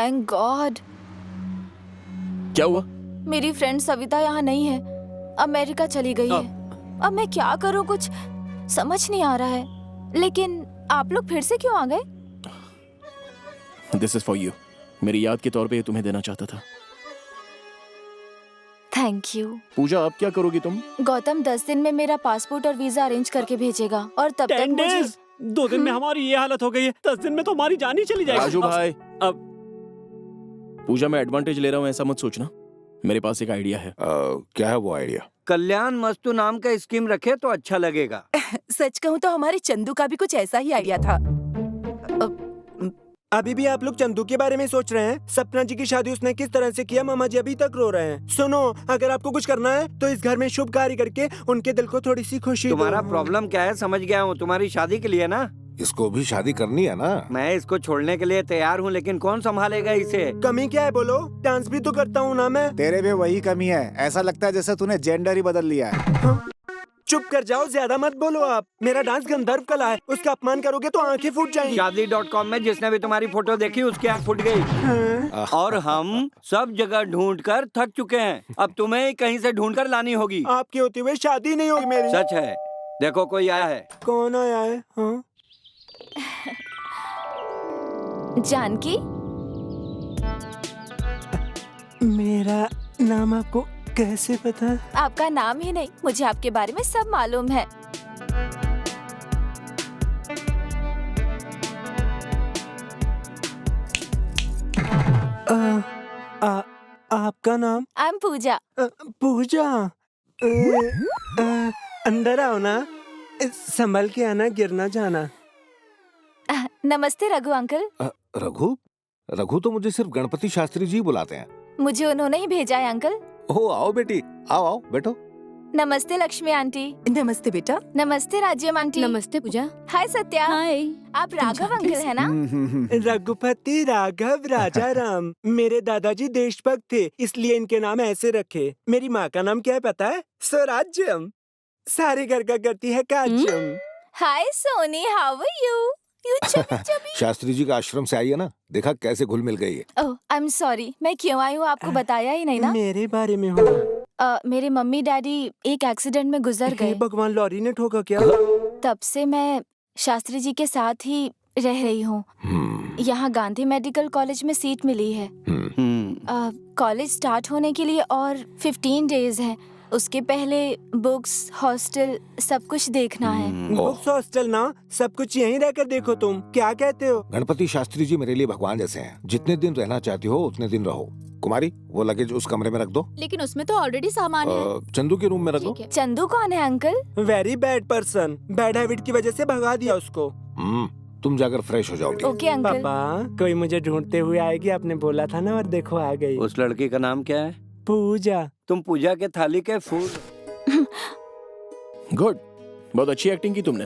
Thank God. क्या हुआ? मेरी फ्रेंड सविता यहाँ नहीं है, अमेरिका चली गई है। अब मैं क्या करूँ, कुछ समझ नहीं आ रहा है। लेकिन आप लोग फिर से क्यों आ गए? This is for you. मेरी याद के तौर पे ये तुम्हें देना चाहता था। Thank you. पूजा, अब क्या करोगी तुम? गौतम 10 दिन में मेरा पासपोर्ट और वीजा अरेंज करके भेजेगा और तब तक 10 मुझे। days? 2 दिन में हमारी ये हालत हो गई है, 10 दिन में तो हमारी जान ही चली जाएगी। राजू भाई, अब पूजा मैं एडवांटेज ले रहा हूँ ऐसा मत सोचना। मेरे पास एक आइडिया है। क्या है वो आइडिया? कल्याण मस्तु नाम का स्कीम रखे तो अच्छा लगेगा। सच कहूँ तो हमारे चंदू का भी कुछ ऐसा ही आइडिया था। अभी भी आप लोग चंदू के बारे में सोच रहे हैं? सपना जी की शादी उसने किस तरह से किया, मामा जी अभी तक रो रहे हैं। सुनो, अगर आपको कुछ करना है तो इस घर में शुभ कार्य करके उनके दिल को थोड़ी सी खुशी दो। तुम्हारा प्रॉब्लम क्या है समझ गया हूँ, तुम्हारी शादी के लिए ना। इसको भी शादी करनी है ना? मैं इसको छोड़ने के लिए तैयार हूँ, लेकिन कौन संभालेगा इसे? कमी क्या है बोलो? डांस भी तो करता हूँ ना मैं। तेरे में वही कमी है, ऐसा लगता है जैसे तूने जेंडर ही बदल लिया है। हाँ? चुप कर जाओ, ज्यादा मत बोलो आप। मेरा डांस गंधर्व कला है, उसका अपमान करोगे तो आंखें फूट जाएंगी। शादी.com में जिसने भी तुम्हारी फोटो देखी उसकी आंख फूट गई। हाँ? और हम सब जगह ढूंढकर थक चुके हैं, अब तुम्हें ही कहीं से ढूंढकर लानी होगी। आपके होते हुए शादी नहीं होगी मेरी। सच है। देखो कोई आया है। कौन आया है? हाँ? जानकी, मेरा नाम आपको कैसे पता? आपका नाम ही नहीं, मुझे आपके बारे में सब मालूम है। आपका नाम? आई एम पूजा। पूजा। अंदर आओ ना, संभल के आना, गिरना जाना। नमस्ते रघु अंकल। रघु? रघु तो मुझे सिर्फ गणपति शास्त्री जी बुलाते हैं। मुझे उन्होंने ही भेजा है अंकल। ओह आओ बेटी, आओ आओ बैठो। नमस्ते लक्ष्मी आंटी। नमस्ते बेटा। नमस्ते राज्यम आंटी। नमस्ते पूजा। हाय सत्या। हाय। आप राघव अंकल है ना? रघुपति राघव राजा राम। मेरे दादाजी देशभक्त थे, इसलिए इनके नाम ऐसे रखे। मेरी माँ का नाम क्या है पता है? स्वराज्यम। सारे घर का करती है काज्यम। Hi Soni, how are you? You chubby chubby. Shastri ji का आश्रम से आई है ना, देखा कैसे घुल मिल गई है। ओह आई एम सॉरी, मैं क्यों आई हूँ आपको बताया ही नहीं ना। मेरे बारे में हो? मेरे मम्मी डैडी एक एक्सीडेंट में गुजर गए। भगवान, लॉरी ने ठोका क्या? तब से मैं शास्त्री जी के साथ ही रह रही हूँ। यहाँ गांधी मेडिकल कॉलेज में सीट मिली है। कॉलेज स्टार्ट होने के लिए और 15 डेज है। उसके पहले बुक्स, हॉस्टल सब कुछ देखना है। बुक्स, हॉस्टल ना, सब कुछ यहीं रहकर देखो। तुम क्या कहते हो? गणपति शास्त्री जी मेरे लिए भगवान जैसे हैं। जितने दिन रहना चाहती हो उतने दिन रहो। कुमारी, वो लगेज उस कमरे में रख दो। लेकिन उसमें तो ऑलरेडी सामान है। चंदू के रूम में रख दो। चंदू कौन है uncle? Very bad person. Bad habit की वजह से भगा दिया उसको। तुम जाकर फ्रेश हो जाओगे। Okay uncle. पापा, कोई मुझे ढूंढते हुए आएगी, आपने बोला था ना, और देखो आ गई। उस लड़की का नाम क्या है? पूजा। तुम पूजा के थाली के फूल। गुड, बहुत अच्छी एक्टिंग की तुमने।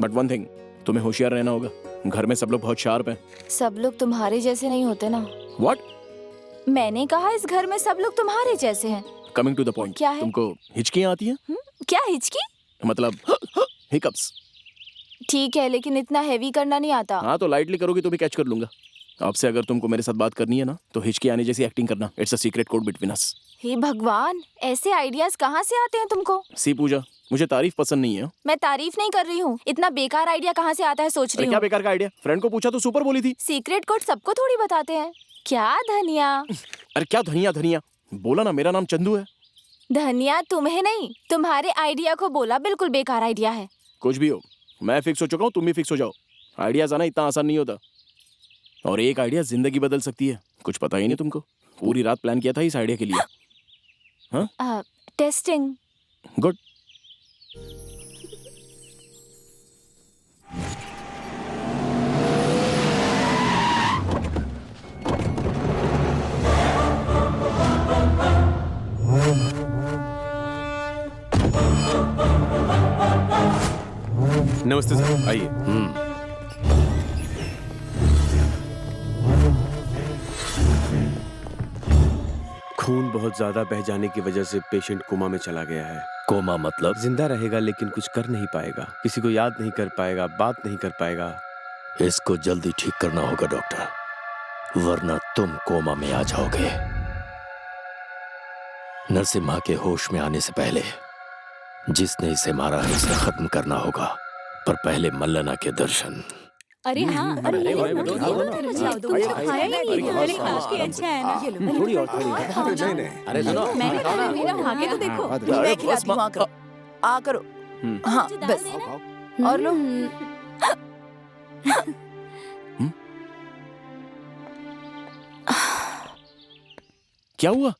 बट वन थिंग, तुम्हें होशियार रहना होगा। घर में सब लोग बहुत शार्प हैं। सब लोग तुम्हारे जैसे नहीं होते ना। What? मैंने कहा इस घर में सब लोग तुम्हारे जैसे हैं। कमिंग टू द पॉइंट, क्या है? तुमको हिचकियाँ आती हैं? क्या हिचकी? मतलब हिकअप्स। ठीक है, लेकिन इतना हैवी करना नहीं आता। हाँ तो लाइटली करोगी तो भी कैच कर लूंगा। आपसे अगर तुमको मेरे साथ बात करनी है ना, तो हिचकी आने जैसी एक्टिंग करना। It's a secret code between us. हे भगवान, ऐसे आइडियाज कहाँ से आते हैं तुमको? सी पूजा, मुझे तारीफ पसंद नहीं है। मैं तारीफ नहीं कर रही हूँ, इतना बेकार आइडिया कहाँ से आता है सोच रही क्या हूँ। बेकार का आइडिया? फ्रेंड को पूछा तो सुपर बोली थी। सीक्रेट कोड सबको थोड़ी बताते हैं। क्या धनिया? अरे क्या धनिया धनिया बोला ना, मेरा नाम चंदू है। धनिया तुम्हें नहीं, तुम्हारे आइडिया को बोला। बिल्कुल बेकार आइडिया है। कुछ भी हो, मैं फिक्स हो चुका हूँ, तुम भी फिक्स हो जाओ। आइडियाज आना इतना आसान नहीं होता, और एक आइडिया जिंदगी बदल सकती है। कुछ पता ही नहीं तुमको। पूरी रात प्लान किया था इस आइडिया के लिए। हाँ? टेस्टिंग। गुड। नमस्ते सर, आइए। खून बहुत ज्यादा बह जाने की वजह से पेशेंट कोमा में चला गया है। कोमा मतलब? जिंदा रहेगा लेकिन कुछ कर नहीं पाएगा, किसी को याद नहीं कर पाएगा, बात नहीं कर पाएगा। इसको जल्दी ठीक करना होगा डॉक्टर। वरना तुम कोमा में आ जाओगे। नरसिम्हा के होश में आने से पहले जिसने इसे मारा है उसे खत्म करना होगा, पर पहले मल्लना के दर्शन। अरे हाँ, अरे अरे, ये अरे, लो, अरे, ये लो, अरे, ये लो, अरे, तुमने खाया ही नहीं है। अरे काश के अच्छा है ना। थोड़ी और थोड़ी नहीं नहीं अरे सुनो, मैंने खाया, मेरा खा के तो देखो। मैं खिलाती हूँ, आ करो, आ करो। हाँ मुझे डाल बस, देना। और लो। क्या हुआ?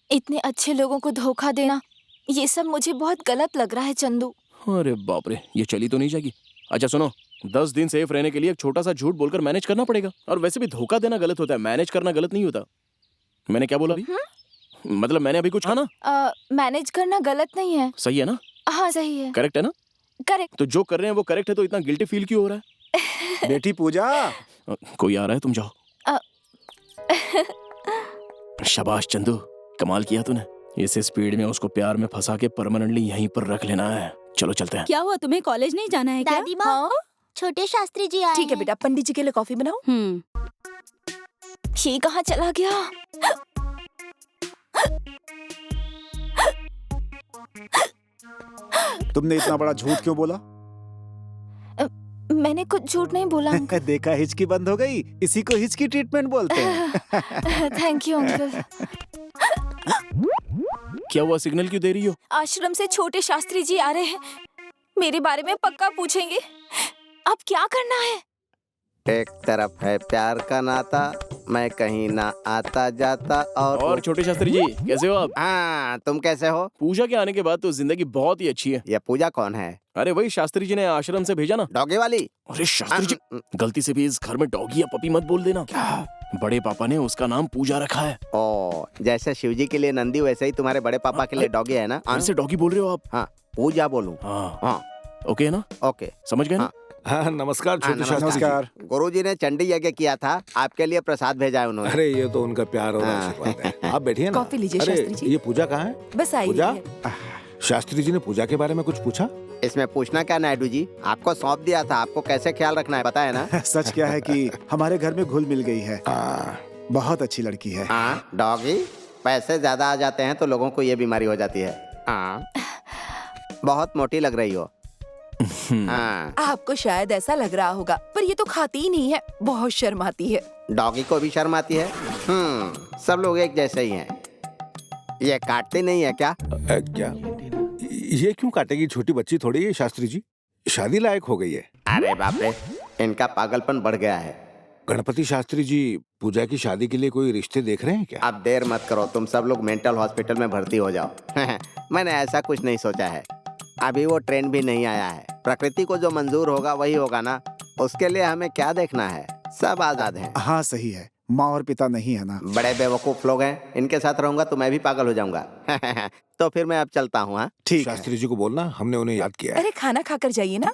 इतने अच्छे लोगों को धोखा देना, ये सब मुझे बहुत गलत लग रहा है चंदू। अरे बाप रे, ये चली तो नहीं जाएगी। अच्छा सुनो, 10 दिन सेफ रहने के लिए एक छोटा सा झूठ बोलकर मैनेज करना पड़ेगा। और वैसे भी धोखा देना गलत होता है, मैनेज करना गलत नहीं होता। मैंने क्या बोला अभी? मतलब मैंने अभी कुछ कहा ना? मैनेज करना गलत नहीं है। सही है ना? हाँ सही है, करेक्ट है ना? करेक्ट। तो जो कर रहे हैं वो करेक्ट है, तो इतना गिल्टी फील क्यों हो रहा है? बेटी पूजा, कोई आ रहा है, तुम जाओ। शाबाश चंदू, कमाल किया तूने। इस स्पीड में उसको प्यार में फंसा के परमानेंटली यहीं पर रख लेना है। चलो चलते हैं। क्या हुआ, तुम्हें कॉलेज नहीं जाना है क्या? दादी माँ, हाँ छोटे शास्त्री जी आए ठीक है बेटा, पंडित जी के लिए कॉफी बनाओ। ये कहाँ चला गया? तुमने इतना बड़ा झूठ क्यों बोला? मैंने कुछ झूठ नहीं बोला अंकल। देखा, हिचकी बंद हो गई। इसी को हिचकी ट्रीटमेंट बोलते हैं। Thank you uncle. क्या हुआ, सिग्नल क्यों दे रही हो? आश्रम से छोटे शास्त्री जी आ रहे हैं, मेरे बारे में पक्का पूछेंगे। अब क्या करना है? एक तरफ है प्यार का नाता, मैं कहीं ना आता जाता। और छोटे शास्त्री जी कैसे हो आप? हाँ, तुम कैसे हो? पूजा के आने के बाद तो जिंदगी बहुत ही अच्छी है। ये पूजा कौन है? अरे वही शास्त्री जी ने आश्रम से भेजा ना, डॉगी वाली। अरे शास्त्री जी, गलती से भी इस घर में डॉगी या पपी मत बोल देना। क्या? बड़े पापा ने उसका नाम पूजा रखा है। ओ, जैसे शिवजी के लिए नंदी, वैसे ही तुम्हारे बड़े पापा के लिए डॉगी है ना? फिर से डॉगी बोल रहे हो आप? हाँ, पूजा बोलूं? हाँ, ओके है ना? ओके, समझ गए ना? हाँ नमस्कार छोटे शास्त्री जी। नमस्कार। गुरुजी ने चंडी यज्ञ किया था, आपके लिए प्रसाद भेजा है उन्होंने। अरे ये तो उनका प्यार और आशीर्वाद है। आप बैठिए ना। कॉफी लीजिए अरे, शास्त्री जी। ये पूजा कहाँ है? बस आई पूजा? रही है। शास्त्री जी ने पूजा के बारे में कुछ पूछा? इसमें पूछना क्या नायडू जी, आपको सौंप दिया था, आपको कैसे ख्याल रखना है पता है ना? सच क्या है कि हमारे घर में घुल मिल गई है। बहुत अच्छी लड़की है। हाँ, डॉगी, पैसे ज्यादा आ जाते हैं तो लोगों को ये बीमारी हो जाती है। हाँ, बहुत मोटी लग रही हो। हाँ, आपको शायद ऐसा लग रहा होगा, पर ये तो खाती ही नहीं है, बहुत शर्माती है। डॉगी को भी शर्म आती है। सब लोग एक जैसे ही हैं। ये काटती नहीं है क्या? क्या? ये क्यों काटेगी? छोटी बच्ची थोड़ी है शास्त्री जी, शादी लायक हो गई है। अरे बाप रे, इनका पागलपन बढ़ गया है। गणपति शास्त्री जी, पूजा की शादी के लिए कोई रिश्ते देख रहे हैं क्या? अब देर मत करो, तुम सब लोग मेंटल हॉस्पिटल में भर्ती हो जाओ। मैंने ऐसा कुछ नहीं सोचा है, अभी वो ट्रेंड भी नहीं आया है। प्रकृति को जो मंजूर होगा वही होगा ना, उसके लिए हमें क्या देखना है? सब आजाद हैं। हाँ सही है, माँ और पिता नहीं है ना। बड़े बेवकूफ लोग हैं, इनके साथ रहूंगा तो मैं भी पागल हो जाऊंगा। तो फिर मैं अब चलता हूँ। हाँ ठीक है। शास्त्री जी को बोलना हमने उन्हें याद किया है। अरे खाना खाकर जाइए ना।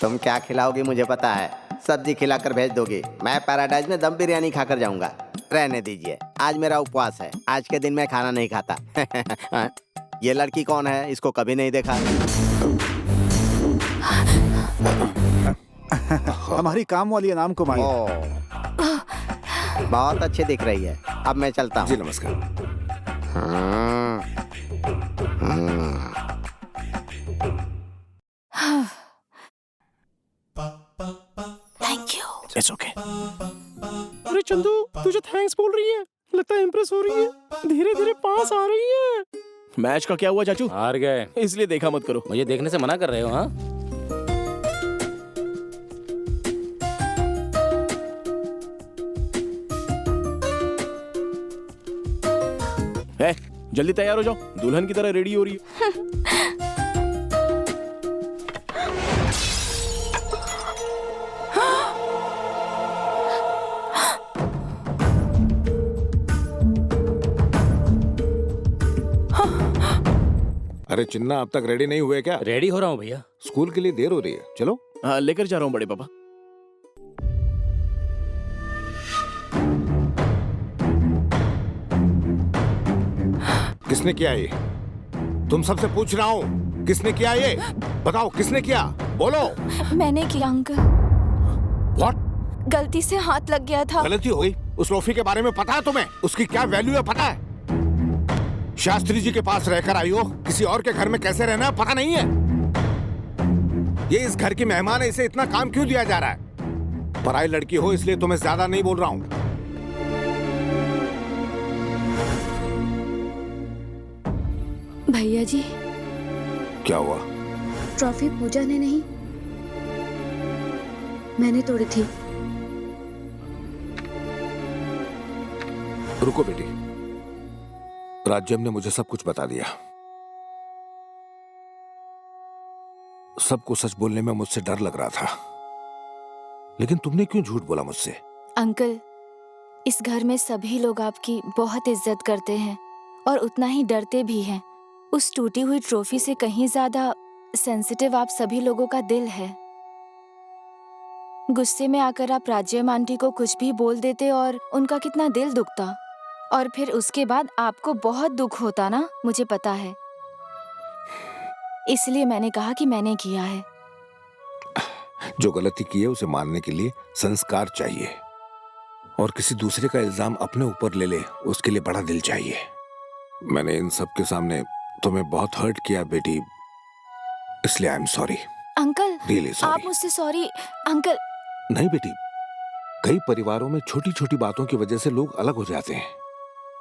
तुम क्या खिलाओगी मुझे पता है, सब्जी खिलाकर भेज दोगी, मैं पैराडाइज में दम बिरयानी खाकर जाऊंगा। रहने दीजिए, आज मेरा उपवास है, आज के दिन मैं खाना नहीं खाता। ये लड़की कौन है? इसको कभी नहीं देखा। हमारी काम वाली है, नाम कुमारी। बहुत अच्छी दिख रही है, अब मैं चलता हूँ। जी नमस्कार। Thank you. It's okay. अरे चंदू, तुझे थैंक्स बोल रही है, लगता है इम्प्रेस हो रही है, धीरे धीरे पास आ रही है। मैच का क्या हुआ चाचू? हार गए, इसलिए देखा मत करो। मुझे देखने से मना कर रहे हो? हाँ, जल्दी तैयार हो जाओ, दुल्हन की तरह रेडी हो रही है। अरे चिन्ना, अब तक रेडी नहीं हुए क्या? रेडी हो रहा हूँ भैया। स्कूल के लिए देर हो रही है, चलो। हाँ, लेकर जा रहा हूँ बड़े पापा। किसने किया ये? तुम सबसे पूछ रहा हूँ, किसने किया ये? बताओ, किसने किया? बोलो। मैंने किया अंकल। व्हाट? गलती से हाथ लग गया था। गलती हो गई? उस ट्रॉफी के बारे में पता है तुम्हें? उसकी क्या वैल्यू है पता है? शास्त्री जी के पास रहकर आई हो, किसी और के घर में कैसे रहना है पता नहीं है? ये इस घर की मेहमान है, इसे इतना काम क्यों दिया जा रहा है? पराई लड़की हो इसलिए तुम्हें ज्यादा नहीं बोल रहा हूँ। भैया जी, क्या हुआ? ट्रॉफी पूजा ने नहीं, मैंने तोड़ी थी। रुको बेटी, राज्यम ने मुझे सब कुछ बता दिया। सबको सच बोलने में मुझसे डर लग रहा था, लेकिन तुमने क्यों झूठ बोला मुझसे? अंकल, इस घर में सभी लोग आपकी बहुत इज्जत करते हैं और उतना ही डरते भी हैं। उस टूटी हुई ट्रॉफी से कहीं ज्यादा सेंसिटिव आप सभी लोगों का दिल है। गुस्से में आकर आप राज्यम आंटी को कुछ भी बोल देते और उनका कितना दिल दुखता, और फिर उसके बाद आपको बहुत दुख होता ना, मुझे पता है। इसलिए मैंने कहा कि मैंने किया है। जो गलती की है उसे मानने के लिए संस्कार चाहिए, और किसी दूसरे का इल्जाम अपने ऊपर ले ले उसके लिए बड़ा दिल चाहिए। मैंने इन सब के सामने तुम्हें बहुत हर्ट किया बेटी, इसलिए I am sorry. Uncle, really आप सॉरी। मुझसे सॉरी। अंकल, नहीं बेटी, कई परिवारों में छोटी छोटी बातों की वजह से लोग अलग हो जाते हैं।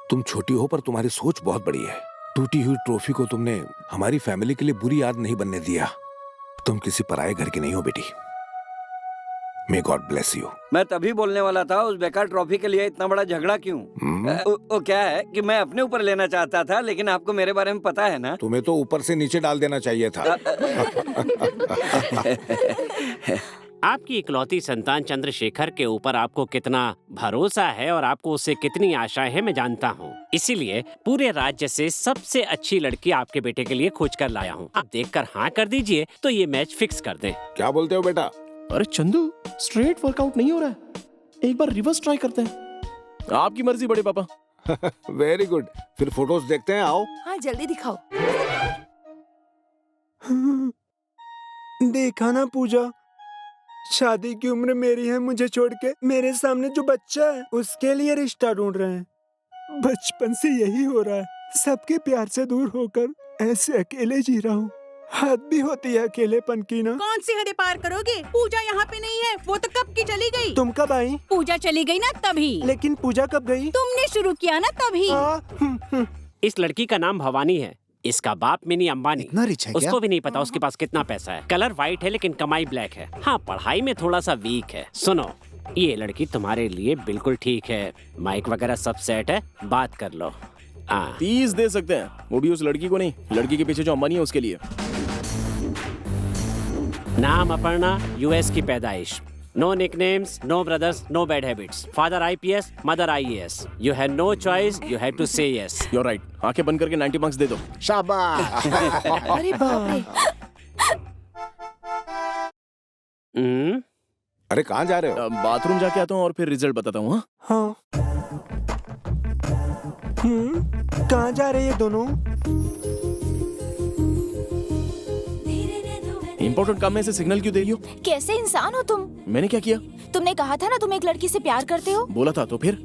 तुम छोटी हो पर तुम्हारी सोच बहुत बड़ी है। टूटी हुई ट्रॉफी को तुमने हमारी फैमिली के लिए बुरी याद नहीं बनने दिया। तुम किसी पराये घर की नहीं हो बेटी। May God bless you। मैं तभी बोलने वाला था, उस बेकार ट्रॉफी के लिए इतना बड़ा झगड़ा क्यों? वो क्या है कि मैं अपने ऊपर लेना चाहता था, लेकिन आपको मेरे बारे में पता है ना। तुम्हें तो ऊपर से नीचे डाल देना चाहिए था। आपकी इकलौती संतान चंद्रशेखर के ऊपर आपको कितना भरोसा है और आपको उससे कितनी आशाएं है मैं जानता हूँ। इसीलिए पूरे राज्य से सबसे अच्छी लड़की आपके बेटे के लिए खोज कर लाया हूँ। आप देखकर हाँ कर दीजिए तो ये मैच फिक्स कर दें। क्या बोलते हो बेटा? अरे चंदू, स्ट्रेट वर्कआउट नहीं हो रहा है, एक बार रिवर्स ट्राई करते हैं। आपकी मर्जी बड़े पापा। वेरी गुड, फिर फोटोज देखते हैं, आओ। हाँ जल्दी दिखाओ। देखा ना पूजा, शादी की उम्र मेरी है, मुझे छोड़ के मेरे सामने जो बच्चा है उसके लिए रिश्ता ढूंढ रहे हैं। बचपन से यही हो रहा है, सबके प्यार से दूर होकर ऐसे अकेले जी रहा हूँ। हद भी होती है अकेलेपन की ना। कौन सी हदें पार करोगे? पूजा यहाँ पे नहीं है, वो तो कब की चली गई। तुम कब आई? पूजा चली गई ना तभी। लेकिन पूजा कब गई? तुमने शुरू किया ना तभी। इस लड़की का नाम भवानी है, इसका बाप मिनी अंबानी। इतना रिच है क्या? उसको भी नहीं पता उसके पास कितना पैसा है। कलर व्हाइट है लेकिन कमाई ब्लैक है। हाँ, पढ़ाई में थोड़ा सा वीक है। सुनो, ये लड़की तुम्हारे लिए बिल्कुल ठीक है। माइक वगैरह सब सेट है, बात कर लो। 30 दे सकते हैं, वो भी उस लड़की को नहीं, लड़की के पीछे जो अंबानी है उसके लिए। नाम अपर्णा, यूएस की पैदाइश। No nicknames, no brothers, no bad habits. Father IPS, mother IAS. You have no choice, you have to say yes. You are right. आंखें बंद करके 90 मार्क्स दे दो। शाबाश। अरे बाप रे। अरे कहाँ जा रहे हो? बाथरूम जाके आता हूँ और फिर रिजल्ट बताता हूँ। हाँ। कहाँ जा रहे ये दोनों? इंपॉर्टेंट काम में से सिग्नल क्यों दे रही हो? कैसे इंसान हो तुम? मैंने क्या किया? तुमने कहा था ना तुम एक लड़की से प्यार करते हो। बोला था तो फिर?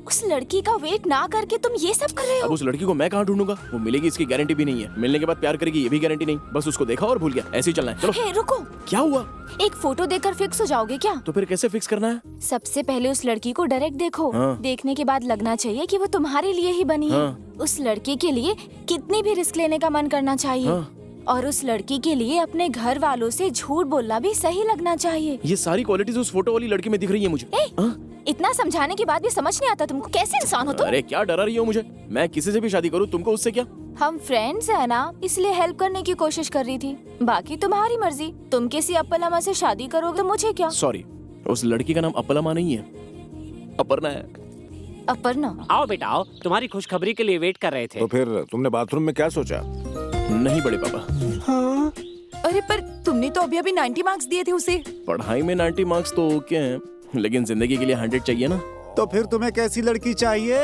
उस लड़की का वेट ना करके तुम ये सब कर रहे हो। अब उस लड़की को मैं कहाँ ढूंढूंगा? वो मिलेगी इसकी गारंटी भी नहीं है, मिलने के बाद प्यार करेगी ये भी गारंटी नहीं। बस उसको देखा और भूल गया, ऐसे ही चलना है। चलो। हे, रुको। क्या हुआ? एक फोटो देखकर फिक्स हो जाओगे क्या? तो फिर कैसे फिक्स करना है? सबसे पहले उस लड़की को डायरेक्ट देखो। हाँ। देखने के बाद लगना चाहिए कि वो तुम्हारे लिए ही बनी है। उस लड़की के लिए कितनी भी रिस्क लेने का मन करना चाहिए। और उस लड़की के लिए अपने घर वालों से झूठ बोलना भी सही लगना चाहिए। ये सारी क्वालिटीज उस फोटो वाली लड़की में दिख रही है मुझे। इतना समझाने के बाद भी समझ नहीं आता तुमको? कैसे इंसान हो तुम? अरे क्या डरा रही हो मुझे? मैं किसी से भी शादी करूं, तुमको उससे क्या? हम फ्रेंड्स है ना, इसलिए हेल्प करने की कोशिश कर रही थी। बाकी तुम्हारी मर्जी, तुम किसी अप्पलामा से शादी करोगे तो मुझे क्या? सॉरी, उस लड़की का नाम अप्पलामा नहीं है, अपर्णा है। अपर्णा? आओ बेटा आओ, तुम्हारी खुशखबरी के लिए वेट कर रहे थे। तो फिर तुमने बाथरूम में क्या सोचा? नहीं बड़े पापा। हाँ? अरे पर तुमने तो अभी अभी 90 मार्क्स दिए थे उसे। पढ़ाई में 90 मार्क्स तो ओके हैं, लेकिन जिंदगी के लिए 100 चाहिए ना। तो फिर तुम्हें कैसी लड़की चाहिए?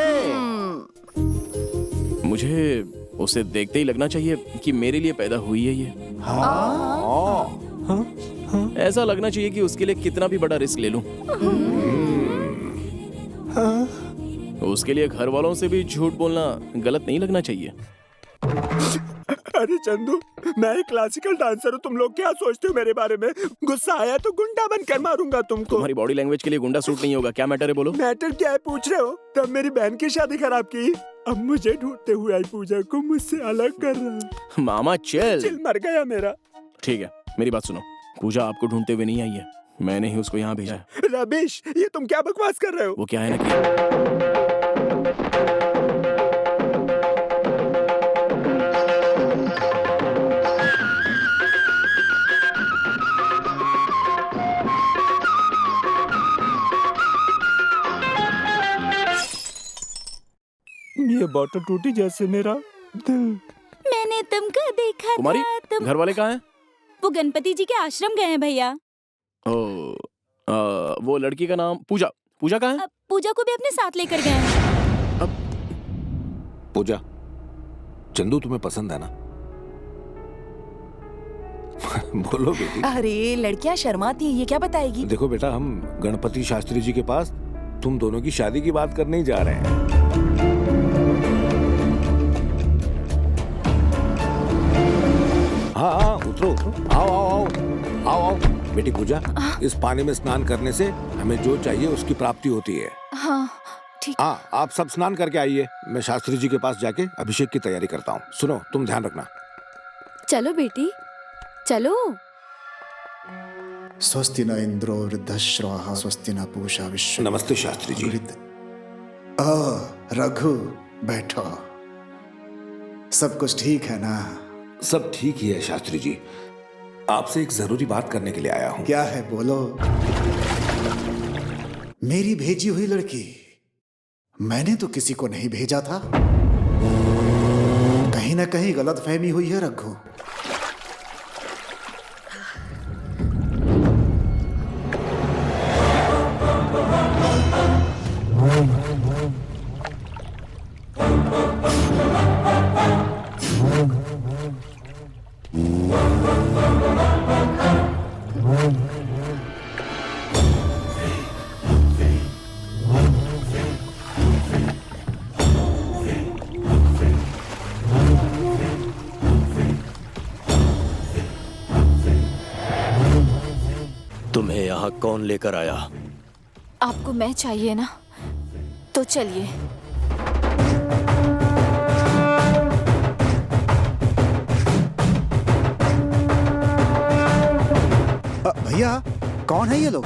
मुझे उसे देखते ही लगना चाहिए कि मेरे लिए पैदा हुई है ये। हाँ। ऐसा लगना चाहिए कि उसके लिए कितना भी बड़ा रिस्क ले लूं। उसके लिए घर वालों से भी झूठ बोलना गलत नहीं लगना चाहिए। अरे चंदू, मैं एक क्लासिकल डांसर हूँ, तुम लोग क्या सोचते हो मेरे बारे में? गुस्सा आया तो गुंडा बनकर मारूंगा तुमको। तुम्हारी बॉडी लैंग्वेज के लिए गुंडा सूट नहीं होगा। क्या मैटर है बोलो? मैटर क्या है पूछ रहे हो? तब मेरी बहन की शादी खराब की, अब मुझे ढूंढते हुए आई पूजा को मुझसे अलग कर रहा है। मामा चिल मर गया मेरा। ठीक है, मेरी बात सुनो। पूजा आपको ढूंढते हुए नहीं आई है, मैंने ही उसको यहाँ भेजा है। रमेश, ये तुम क्या बकवास कर रहे हो? वो क्या है ना कि ये बॉटल टूटी जैसे मेरा दिल। मैंने तुमको देखा कुमारी, था, घर वाले कहाँ हैं? वो गणपति जी के आश्रम गए हैं भैया। वो लड़की का नाम पूजा। पूजा कहाँ है? पूजा को भी अपने साथ लेकर गए हैं। पूजा, चंदू तुम्हें पसंद है ना? बोलो बेटी। अरे लड़कियां शर्माती हैं, ये क्या बताएगी? देखो बेटा, हम गणपति शास्त्री जी के पास तुम दोनों की शादी की बात करने ही जा रहे हैं। हाँ, उतरो उतरो, आओ आओ आओ आओ आओ। बेटी पूजा, इस पानी में स्नान करने से हमें जो चाहिए उसकी प्राप्ति होती है। हाँ ठीक। हाँ, आप सब स्नान करके आइए, मैं शास्त्री जी के पास जाके अभिषेक की तैयारी करता हूँ। सुनो, तुम ध्यान रखना। चलो बेटी, चलो। स्वस्ति न इंद्रो वृद्धश्रवाः स्वस्ति न पूषा विश्व। नमस्ते शास्त्री जी। रघु, बैठो। सब कुछ ठीक है ना? सब ठीक ही है शास्त्री जी। आपसे एक जरूरी बात करने के लिए आया हूँ। क्या है, बोलो। मेरी भेजी हुई लड़की? मैंने तो किसी को नहीं भेजा था। कहीं ना कहीं गलतफहमी हुई है रघु। तुम्हें यहाँ कौन लेकर आया? आपको मैं चाहिए ना, तो चलिए। भैया, कौन है ये लोग?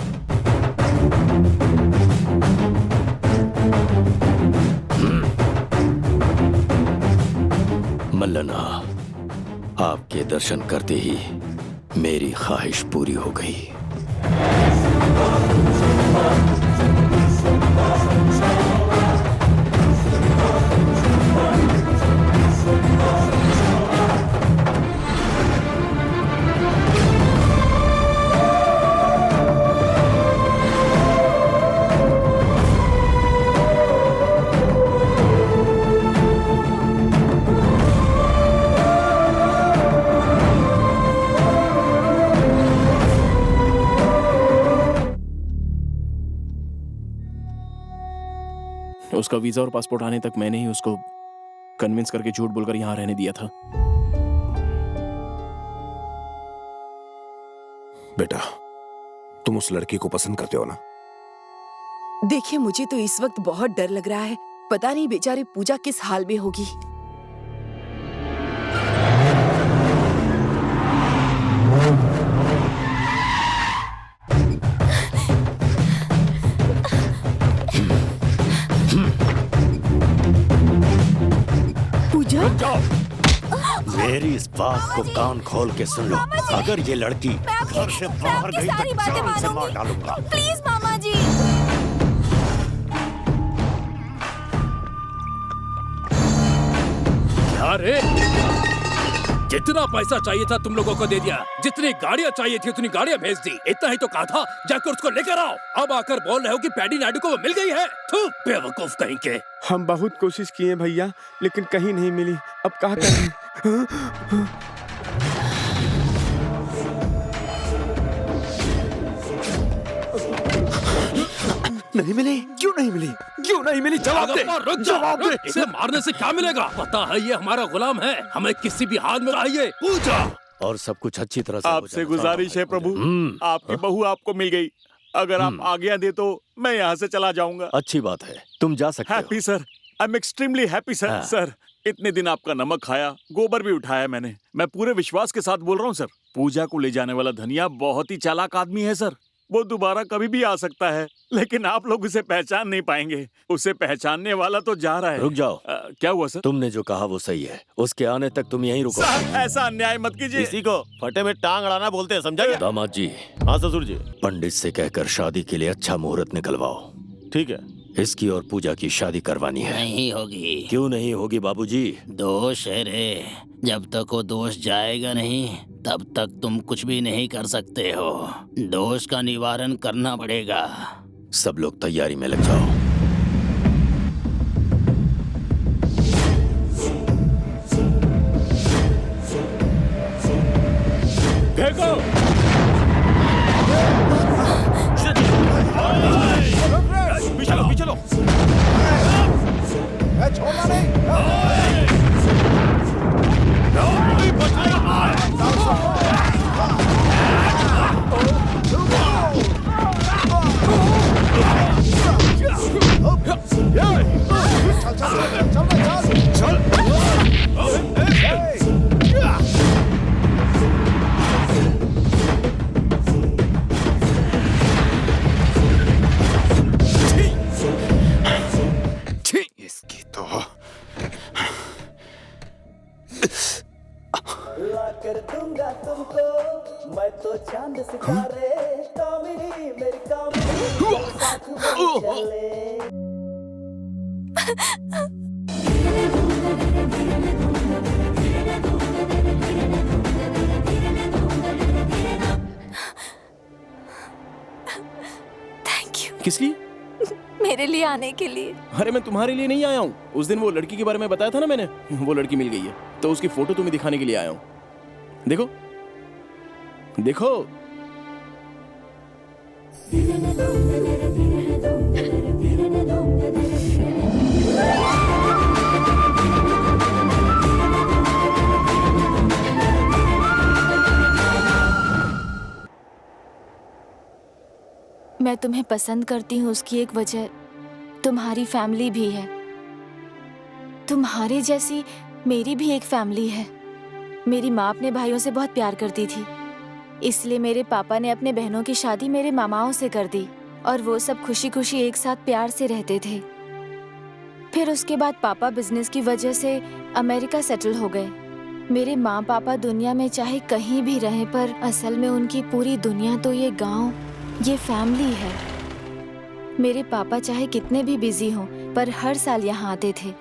मल्लना, आपके दर्शन करते ही मेरी ख्वाहिश पूरी हो गई। उसका वीजा और पासपोर्ट आने तक मैंने ही उसको कन्विंस करके झूठ बोलकर यहाँ रहने दिया था। बेटा, तुम उस लड़की को पसंद करते हो ना? देखिए, मुझे तो इस वक्त बहुत डर लग रहा है। पता नहीं बेचारी पूजा किस हाल में होगी। मेरी इस बात को कान खोल के सुन लो। अगर ये लड़की घर से बाहर गई तो जान से मार डालूंगा। प्लीज मामा जी। क्या रे? जितना पैसा चाहिए था तुम लोगों को दे दिया, जितनी गाड़ियाँ चाहिए थी उतनी गाड़ियाँ भेज दी। इतना ही तो कहा था, जाकर उसको लेकर आओ। अब आकर बोल रहे हो कि पैडी नायडू को वो मिल गई है। थू, बेवकूफ कहीं के। हम बहुत कोशिश किए भैया, लेकिन कहीं नहीं मिली। अब क्या करें? नहीं मिली? क्यों नहीं मिली? क्यों नहीं मिली? जवाब दे, रुक जा, जवाब दे। इसे मारने से क्या मिलेगा? पता है ये हमारा गुलाम है, हमें किसी भी हाल में चाहिए। पूजा और सब कुछ अच्छी तरह से हो आपसे जाना। गुजारिश है प्रभु, आपकी बहू आपको मिल गई। अगर आप आज्ञा दे तो मैं यहाँ से चला जाऊंगा। अच्छी बात है, तुम जा सकते हो। Happy sir, I am extremely happy sir. हाँ। सर, इतने दिन आपका नमक खाया, गोबर भी उठाया मैंने। मैं पूरे विश्वास के साथ बोल रहा हूँ सर, पूजा को ले जाने वाला धनिया बहुत ही चालाक आदमी है सर। वो दोबारा कभी भी आ सकता है, लेकिन आप लोग उसे पहचान नहीं पाएंगे। उसे पहचानने वाला तो जा रहा है। रुक जाओ। क्या हुआ सर? तुमने जो कहा वो सही है, उसके आने तक तुम यहीं रुको। सर, ऐसा अन्याय मत कीजिए। इसी को फटे में टांग अड़ाना बोलते हैं, समझा? दामाद जी। हाँ ससुर जी। पंडित से कहकर शादी के लिए अच्छा मुहूर्त निकलवाओ। ठीक है, इसकी और पूजा की शादी करवानी है। नहीं होगी। क्यों नहीं होगी बाबूजी? दोष है रे, जब तक वो दोष जाएगा नहीं तब तक तुम कुछ भी नहीं कर सकते हो। दोष का निवारण करना पड़ेगा। सब लोग तैयारी में लग जाओ। देखो, पीछे लो। छोड़ना नहीं। इसकी तो कर दूंगा तुमको मैं तो चांद सितारे, कामिनी मेरी कामिनी साथ में चले। Thank you. किस लिए? मेरे लिए आने के लिए। अरे मैं तुम्हारे लिए नहीं आया हूँ। उस दिन वो लड़की के बारे में बताया था ना मैंने, वो लड़की मिल गई है, तो उसकी फोटो तुम्हें दिखाने के लिए आया हूँ। देखो देखो। मैं तुम्हें पसंद करती हूँ, उसकी एक वजह तुम्हारी फैमिली भी है। तुम्हारे जैसी मेरी भी एक फैमिली है। मेरी माँ अपने भाइयों से बहुत प्यार करती थी, इसलिए मेरे पापा ने अपने बहनों की शादी मेरे मामाओं से कर दी और वो सब खुशी खुशी एक साथ प्यार से रहते थे। फिर उसके बाद पापा बिजनेस की वजह से अमेरिका सेटल हो गए। मेरे माँ पापा दुनिया में चाहे कहीं भी रहें, पर असल में उनकी पूरी दुनिया तो ये गांव, ये फैमिली है। मेरे पापा चाहे कितने भी बिजी हों, पर हर साल यहाँ आते थे।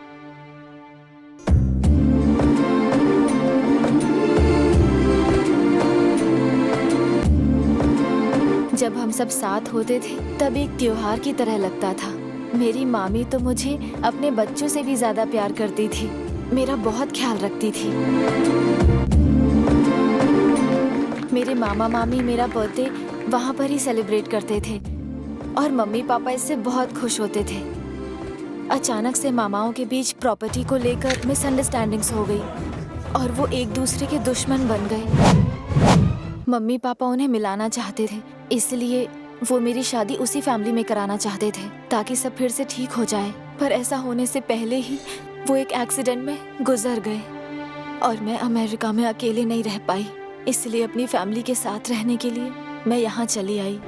जब हम सब साथ होते थे तब एक त्योहार की तरह लगता था। मेरी मामी तो मुझे अपने बच्चों से भी ज्यादा प्यार करती थी, मेरा बहुत ख्याल रखती थी। मेरे मामा मामी मेरा बर्थडे वहाँ पर ही सेलिब्रेट करते थे और मम्मी पापा इससे बहुत खुश होते थे। अचानक से मामाओं के बीच प्रॉपर्टी को लेकर मिसअंडरस्टैंडिंग्स हो गई और वो एक दूसरे के दुश्मन बन गए। मम्मी पापा उन्हें मिलाना चाहते थे, इसलिए वो मेरी शादी उसी फैमिली में कराना चाहते थे ताकि सब फिर से ठीक हो जाए। पर ऐसा होने से पहले ही वो एक एक्सीडेंट में गुजर गए और मैं अमेरिका में अकेले नहीं रह पाई, इसलिए अपनी फैमिली के साथ रहने के लिए मैं यहाँ चली आई।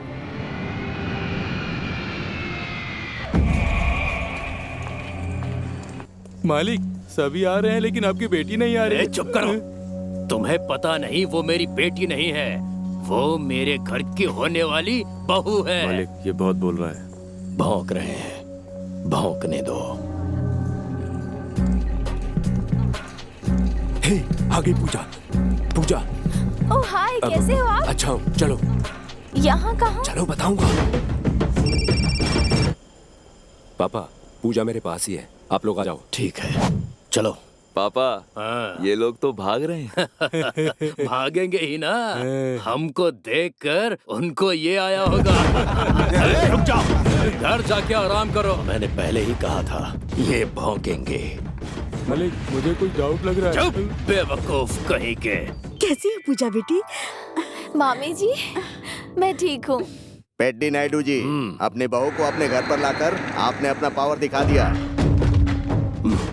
मालिक, सभी आ रहे हैं लेकिन आपकी बेटी नहीं आ रही। चुप करो, तुम्हें पता नहीं वो मेरी बेटी नहीं है, वो मेरे घर की होने वाली बहू है। मालिक, ये बहुत बोल रहा है। भौंक रहे हैं, भौंकने दो। हे, आ गई पूजा। पूजा। ओह हाय, कैसे हो आप? अच्छा हूँ, चलो। यहाँ कहाँ? चलो बताऊंगा। पापा, पूजा मेरे पास ही है, आप लोग आ जाओ। ठीक है, चलो। पापा, ये लोग तो भाग रहे हैं। भागेंगे ही ना, हमको देखकर उनको ये आया होगा। रुक जाओ। घर जाके आराम करो। मैंने पहले ही कहा था ये भौंकेंगे। मलिक, मुझे कुछ डाउट लग रहा है। चुप बेवकूफ कहीं के। कैसी है पूजा बेटी? मामी जी, मैं ठीक हूँ। पेड्डी नायडू जी, अपनी बहू को अपने घर पर लाकर आपने अपना पावर दिखा दिया।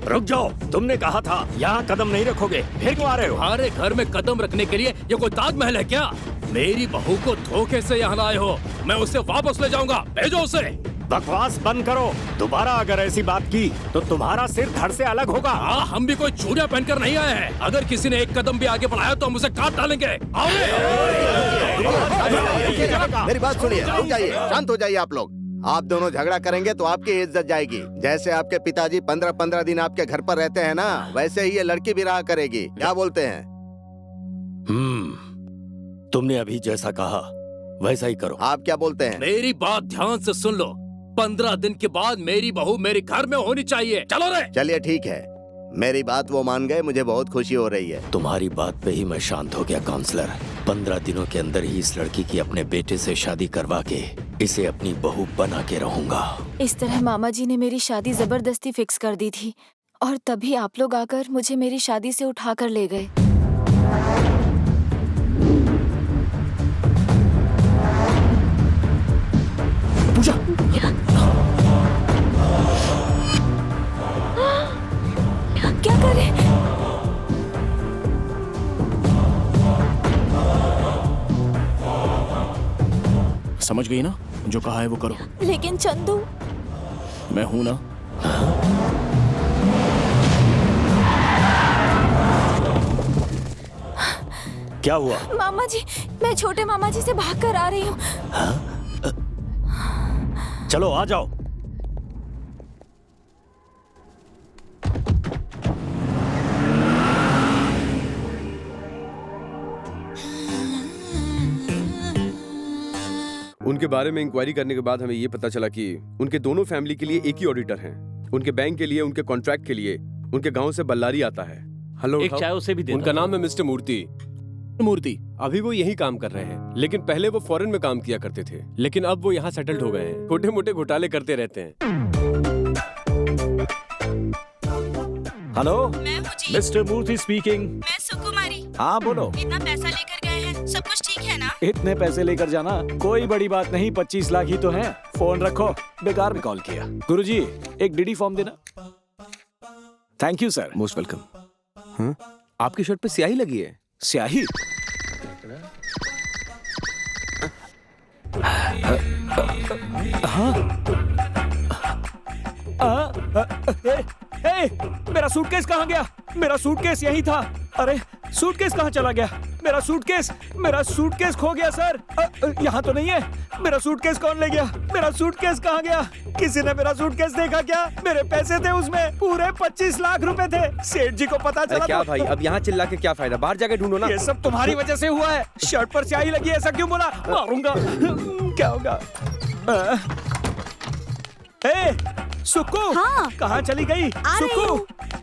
रुक जाओ, तुमने कहा था यहाँ कदम नहीं रखोगे, फिर क्यों आ रहे हो? तुम्हारे घर में कदम रखने के लिए ये कोई ताजमहल है क्या? मेरी बहू को धोखे से यहाँ लाए हो, मैं उसे वापस ले जाऊंगा, भेजो उसे। बकवास बंद करो, दोबारा अगर ऐसी बात की तो तुम्हारा सिर धड़ से अलग होगा। हाँ, हम भी कोई चूड़ियां पहनकर नहीं आए हैं। अगर किसी ने एक कदम भी आगे बढ़ाया तो हम उसे काट डालेंगे। मेरी बात सुनिए, रुक जाइए, शांत हो जाइए आप लोग। आप दोनों झगड़ा करेंगे तो आपकी इज्जत जाएगी। जैसे आपके पिताजी 15-15 दिन आपके घर पर रहते हैं ना, वैसे ही ये लड़की भी रहा करेगी। क्या बोलते हैं? तुमने अभी जैसा कहा वैसा ही करो। आप क्या बोलते हैं? मेरी बात ध्यान से सुन लो। 15 दिन के बाद मेरी बहू मेरे घर में होनी चाहिए। चलो रे। चलिए ठीक है, मेरी बात वो मान गए, मुझे बहुत खुशी हो रही है। तुम्हारी बात पे ही मैं शांत हो गया काउंसलर। 15 दिनों के अंदर ही इस लड़की की अपने बेटे से शादी करवा के इसे अपनी बहू बना के रहूंगा। इस तरह मामा जी ने मेरी शादी जबरदस्ती फिक्स कर दी थी और तभी आप लोग आकर मुझे मेरी शादी से उठाकर ले गए। पूजा, क्या कर रहे? समझ गई ना? जो कहा है वो करो। लेकिन चंदू, मैं हूं ना। क्या हुआ? मामा जी, मैं छोटे मामा जी से भागकर आ रही हूँ। चलो आ जाओ। उनके बारे में इंक्वायरी करने के बाद हमें ये पता चला कि उनके दोनों फैमिली के लिए एक ही ऑडिटर हैं। उनके बैंक के लिए, उनके कॉन्ट्रैक्ट के लिए उनके गांव से बल्लारी आता है। हेलो, एक चाय उसे भी दे। उनका नाम है मिस्टर मूर्ति। मूर्ति अभी वो यही काम कर रहे हैं, लेकिन पहले वो फॉरेन में काम किया करते थे, लेकिन अब वो यहाँ सेटल्ड हो गए हैं। छोटे मोटे घोटाले करते रहते हैं। हेलो, मिस्टर मूर्ति स्पीकिंग। मैं सुकुमारी। हाँ बोलो। इतना पैसा लेकर गए हैं, सब कुछ ठीक है ना? इतने पैसे लेकर जाना कोई बड़ी बात नहीं, 25 लाख ही तो हैं। फोन रखो, बेकार में कॉल किया। गुरुजी, एक डीडी फॉर्म देना। Thank you sir. Most welcome. आपकी शर्ट पे स्याही लगी है। स्याही? मेरा सूटकेस कहाँ गया? मेरा सूटकेस यही था। अरे सूटकेस कहाँ चला गया? मेरा सूटकेस खो गया सर। यहाँ तो नहीं है। मेरा सूटकेस कौन ले गया? मेरा सूटकेस कहाँ गया? किसी ने मेरा सूटकेस देखा क्या? मेरे पैसे थे उसमें, पूरे 25 लाख रुपए थे। सेठ जी को पता चला। क्या भाई, अब यहाँ चिल्ला के क्या फायदा? बाहर जाके ढूंढो ना। ये सब तुम्हारी वजह से हुआ है। शर्ट पर स्याही लगी, ऐसा क्यों बोला? मारूंगा। क्या होगा? सुक्कू, हाँ? कहाँ चली गई? सुक्कू,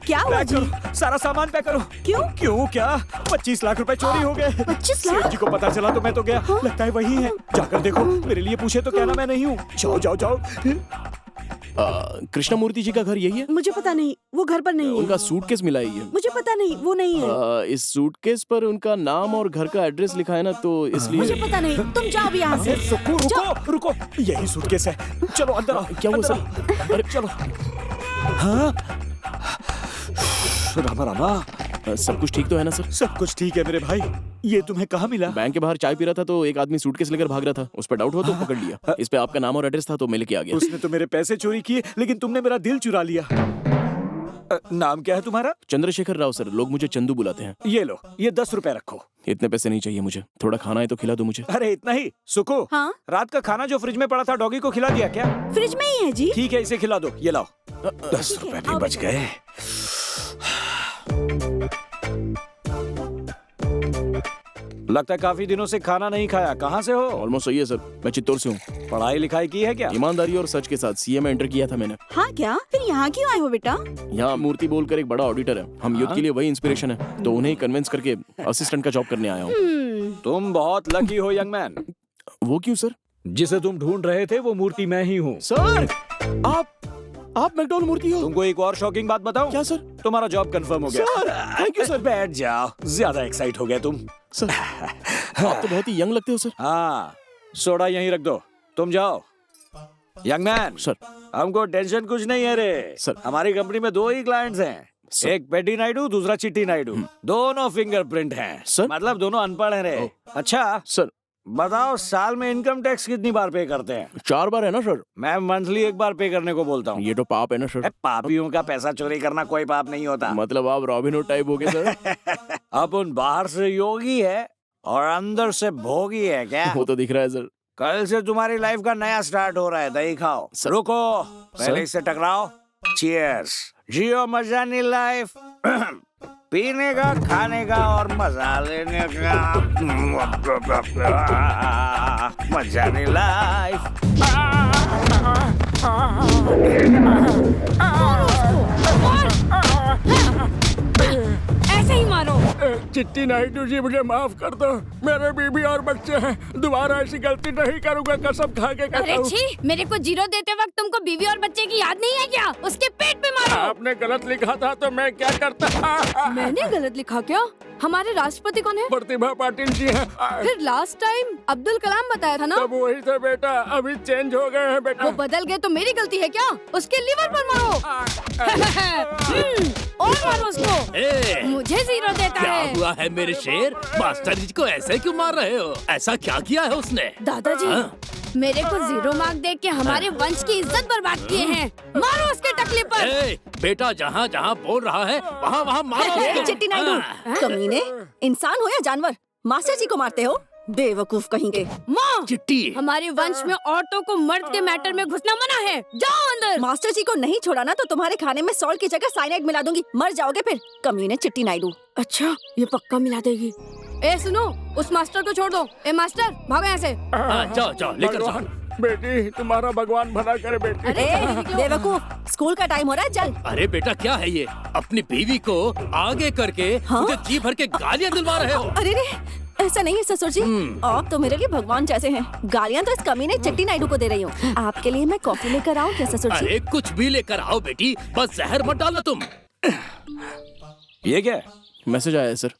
क्या हुआ जी? सारा सामान पैक करो। क्यों? क्यों क्या? 25 लाख रुपए चोरी हो गए। 25 लाख? सेठ जी को पता चला तो मैं तो गया। हाँ? लगता है वही है। जाकर देखो, मेरे लिए पूछे तो कहना मैं नहीं हूँ। जाओ जाओ जाओ। कृष्णमूर्ति जी का घर यही है? मुझे पता नहीं, वो घर पर नहीं है। उनका सूटकेस मिला ही है। मुझे पता नहीं, वो नहीं है। इस सूटकेस पर उनका नाम और घर का एड्रेस लिखा है ना, तो इसलिए। मुझे पता नहीं, तुम जाओ भी यहाँ से। सुक्कू, रुको, यही सूटकेस है। चलो अंदर आओ। क्या हुआ सर? अरे चलो। हाँ, रामा रामा, सब कुछ ठीक तो है ना सर? सब कुछ ठीक है मेरे भाई। ये तुम्हें कहाँ मिला? बैंक के बाहर चाय पी रहा था तो एक आदमी सूटकेस लेकर भाग रहा था। उस पर डाउट हो तो पकड़ लिया। इस पे आपका नाम और एड्रेस था तो मैं लेके आ गया। उसने तो मेरे पैसे चोरी किए, लेकिन तुमने मेरा दिल चुरा लिया। नाम क्या है तुम्हारा? चंद्रशेखर राव सर, लोग मुझे चंदू बुलाते हैं। ये लो, ये 10 रुपए रखो। इतने पैसे नहीं चाहिए मुझे, थोड़ा खाना है तो खिला दो मुझे। अरे इतना ही? सुको, हाँ? रात का खाना जो फ्रिज में पड़ा था डॉगी को खिला दिया क्या? फ्रिज में ही है जी। ठीक है, इसे खिला दो। ये लाओ, 10 रुपए भी बच गए। लगता है काफी दिनों से खाना नहीं खाया। कहाँ से हो? ऑलमोस्ट सही है सर, मैं चित्तौड़ से हूँ। पढ़ाई लिखाई की है क्या? ईमानदारी और सच के साथ सीए में एंटर किया था मैंने। हाँ क्या? फिर यहाँ क्यों आए हो बेटा? यहाँ मूर्ति बोलकर एक बड़ा ऑडिटर है, हम युद्ध के लिए वही इंस्पिरेशन है, तो उन्हें कन्विंस करके असिस्टेंट का जॉब करने आया हूँ। तुम बहुत लकी हो यंग मैन। वो क्यों सर? जिसे तुम ढूंढ रहे थे वो मूर्ति मैं ही हूँ। सर आप मैकडॉल मूर्ति हो। तुमको एक और शॉकिंग बात बताऊं? क्या सर? तुम्हारा जॉब कंफर्म हो गया। Sir thank you sir. बैठ जाओ, ज्यादा एक्साइट हो गए तुम। सर आप तो बहुत ही यंग लगते हो सर। हाँ, सोडा यहीं रख दो, तुम जाओ। यंग मैन सर, हमको टेंशन कुछ नहीं है रे सर। हमारी कंपनी में 2 ही क्लाइंट्स हैं, एक पेडी नायडू, दूसरा चिट्टी नायडू। दोनों फिंगरप्रिंट हैं सर। मतलब दोनों अनपढ़ हैं रे। अच्छा सर बताओ, साल में इनकम टैक्स कितनी बार पे करते हैं? 4 बार है ना सर। मैं मंथली 1 बार पे करने को बोलता हूँ। ये तो पाप है ना सर। पापियों का पैसा चोरी करना कोई पाप नहीं होता। मतलब आप रॉबिनहुड टाइप हो गए सर। अपन बाहर से योगी है और अंदर से भोगी है क्या? वो तो दिख रहा है सर। कल से तुम्हारी लाइफ का नया स्टार्ट हो रहा है, दही खाओ। रुको, पहले इससे टकराओ। चीयर्स। जियो मजानी लाइफ। पीने का, खाने का और मजा लेने का। मजानी लाइफ। ऐसे ही मारो। चिट्टी नायडू जी मुझे माफ कर दो, मेरे बीबी और बच्चे हैं, दोबारा ऐसी गलती नहीं करूंगा, कसम खा के कहता अरे हूँ। छी, मेरे को 0 देते वक्त तुमको बीवी और बच्चे की याद नहीं है क्या? उसके पेट पे मारो। आपने गलत लिखा था तो मैं क्या करता? मैंने गलत लिखा क्या? हमारे राष्ट्रपति कौन है? प्रतिभा पाटिल जी हैं। फिर लास्ट टाइम अब्दुल कलाम बताया था ना? तब वही थे बेटा, अभी चेंज हो गए हैं बेटा। वो बदल गए तो मेरी गलती है क्या? उसके लीवर पर मारो। और मारो उसको। मुझे 0 देता क्या है। हुआ है मेरे शेर? मास्टर जी को ऐसे क्यों मार रहे हो? ऐसा क्या किया है उसने? दादाजी मेरे को 0 मार्क दे के हमारे वंश की इज्जत बर्बाद किए हैं। मारो उसके टकले पर। बेटा जहाँ जहाँ बोल रहा है वहाँ वहाँ मारो। चिट्टी नायडू, कमीने, इंसान हो या जानवर, मास्टर जी को मारते हो? बेवकूफ कहेंगे। माँ, चिट्टी, हमारे वंश में औरतों को मर्द के मैटर में घुसना मना है। जाओ अंदर। मास्टर जी को नहीं छोड़ा ना तो तुम्हारे खाने में सॉल्ट की जगह साइनाइड मिला दूंगी, मर जाओगे फिर। कमीने चिट्टी नायडू। अच्छा, ये पक्का मिला देगी। ए सुनो, उस मास्टर को छोड़ दो। ए मास्टर, भागो यहाँ से। जाओ जाओ लेकर जाओ। बेटी तुम्हारा भगवान भला करे बेटी। अरे बेवकूफ, स्कूल का टाइम हो रहा है, चल। अरे बेटा क्या है ये? अपनी बीवी को आगे करके मुझे जी भर के गालियाँ दिलवा रहे हो। अरे रे, ऐसा नहीं है ससुर जी, आप तो मेरे लिए भगवान जैसे हैं। गालियाँ तो इस कमीने चिट्टी नायडू को दे रही हूँ। आपके लिए मैं कॉफी लेकर आऊँ क्या ससुर जी? अरे कुछ भी लेकर आओ बेटी, बस जहर मत डालो तुम। ये क्या है? मैसेज आया है सर।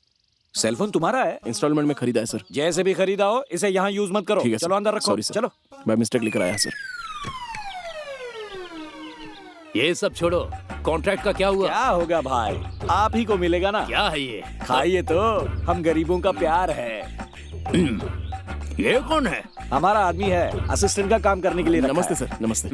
सेलफोन तुम्हारा है? इंस्टॉलमेंट में खरीदा है सर। जैसे भी खरीदा हो, इसे यहाँ यूज मत करो। ठीक है, चलो अंदर रखो। सॉरी सर, चलो। मैं मिस्टेक लेकर आया सर। ये सब छोड़ो, कॉन्ट्रैक्ट का क्या हुआ? क्या होगा भाई, आप ही को मिलेगा ना। क्या है ये? खाइए तो, हम गरीबों का प्यार है। ये कौन है? हमारा आदमी है, असिस्टेंट का काम करने के लिए रखा नमस्ते है। सर, नमस्ते।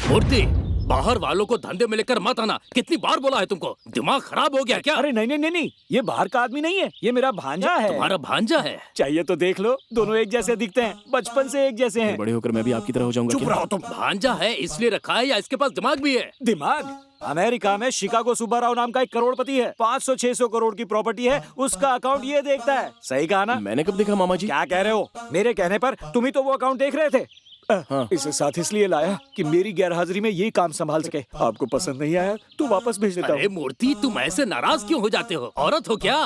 मूर्ति, बाहर वालों को धंधे में लेकर मत आना। कितनी बार बोला है तुमको? दिमाग खराब हो गया क्या? अरे नहीं नहीं नहीं नहीं, ये बाहर का आदमी नहीं है, ये मेरा भांजा है। तुम्हारा भांजा है? चाहिए तो देख लो, दोनों एक जैसे दिखते हैं, बचपन से एक जैसे हैं। बड़े होकर मैं भी आपकी तरह हो जाऊंगा। चुप रहो तुम। भांजा है इसलिए रखा है या इसके पास दिमाग भी है? दिमाग? अमेरिका में शिकागो सुब्बाराव नाम का एक करोड़पति है, 500-600 करोड़ की प्रॉपर्टी है, उसका अकाउंट ये देखता है। सही कहा ना? मैंने कब देखा मामा जी? क्या कह रहे हो? मेरे कहने पर तुम ही तो वो अकाउंट देख रहे थे। हाँ। इसे साथ इसलिए लाया कि मेरी गैरहाजिरी में ये काम संभाल सके। आपको पसंद नहीं आया तो वापस भेज देता हूँ। अरे मूर्ति, तुम ऐसे नाराज क्यों हो जाते हो? औरत हो क्या?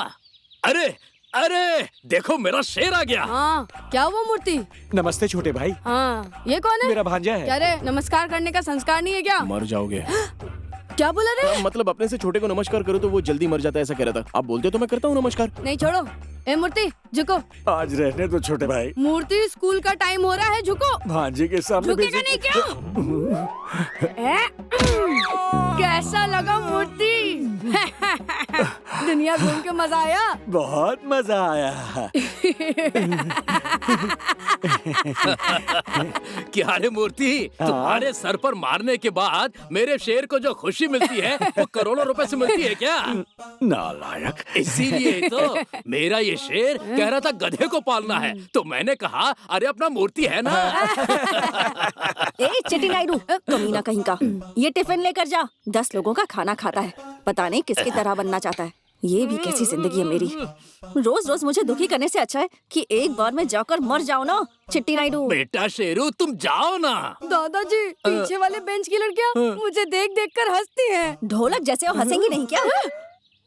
अरे अरे देखो, मेरा शेर आ गया। हाँ, क्या हुआ मूर्ति? नमस्ते छोटे भाई। हाँ, ये कौन है? मेरा भांजा है। क्या रे, नमस्कार करने का संस्कार नहीं है क्या? मर जाओगे। क्या बोला रे? मतलब अपने से छोटे को नमस्कार करो तो वो जल्दी मर जाता है, ऐसा कह रहा था। आप बोलते हो तो मैं करता हूँ नमस्कार। नहीं छोड़ो। ए मूर्ति, झुको। आज रहने दो छोटे भाई। मूर्ति, स्कूल का टाइम हो रहा है, झुको। भांजे के सामने झुकेगा नहीं क्या? कैसा लगा मूर्ति? दुनिया घूम के मजा आया? बहुत मजा आया। क्या रे मूर्ति, तुम्हारे सर पर मारने के बाद मेरे शेर को जो खुशी मिलती है वो करोड़ों रुपए से मिलती है क्या? नालायक। इसीलिए तो मेरा ये शेर कह रहा था गधे को पालना है, तो मैंने कहा अरे अपना मूर्ति है ना। ए चिट्टी नायडू, कमीना कहीं का, ये टिफिन लेकर जा। 10 लोगों का खाना खाता है, पता नहीं किसकी तरह बनना चाहता है। ये भी कैसी जिंदगी है मेरी। रोज रोज मुझे दुखी करने से अच्छा है कि एक बार में जाकर मर जाओ ना चिट्टी नायडू। बेटा शेरू, तुम जाओ ना। दादाजी, पीछे वाले बेंच की लड़कियाँ मुझे देख देख कर हंसती हैं। ढोलक जैसे हो, हंसेंगी नहीं क्या?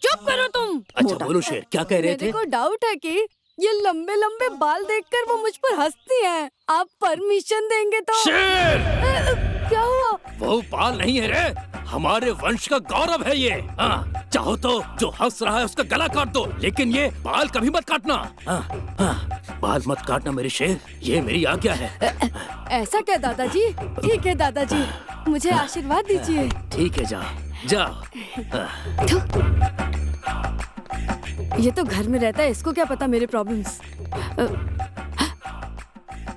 चुप करो तुम। अच्छा बोलो शेर, क्या कह रहे थे? मेरे को डाउट है कि ये लंबे लंबे बाल देखकर वो मुझ पर हंसती हैं। आप परमिशन देंगे तो। शेर! क्या हुआ? वो बाल नहीं है रे, हमारे वंश का गौरव है ये। हाँ, चाहो तो जो हंस रहा है उसका गला काट दो, लेकिन ये बाल कभी मत काटना। बाल मत काटना मेरे शेर, ये मेरी आज्ञा है। ऐसा क्या दादाजी? ठीक है दादाजी, मुझे आशीर्वाद दीजिए। ठीक है, जाओ जाओ। ये तो घर में रहता है, इसको क्या पता मेरे प्रॉब्लम्स।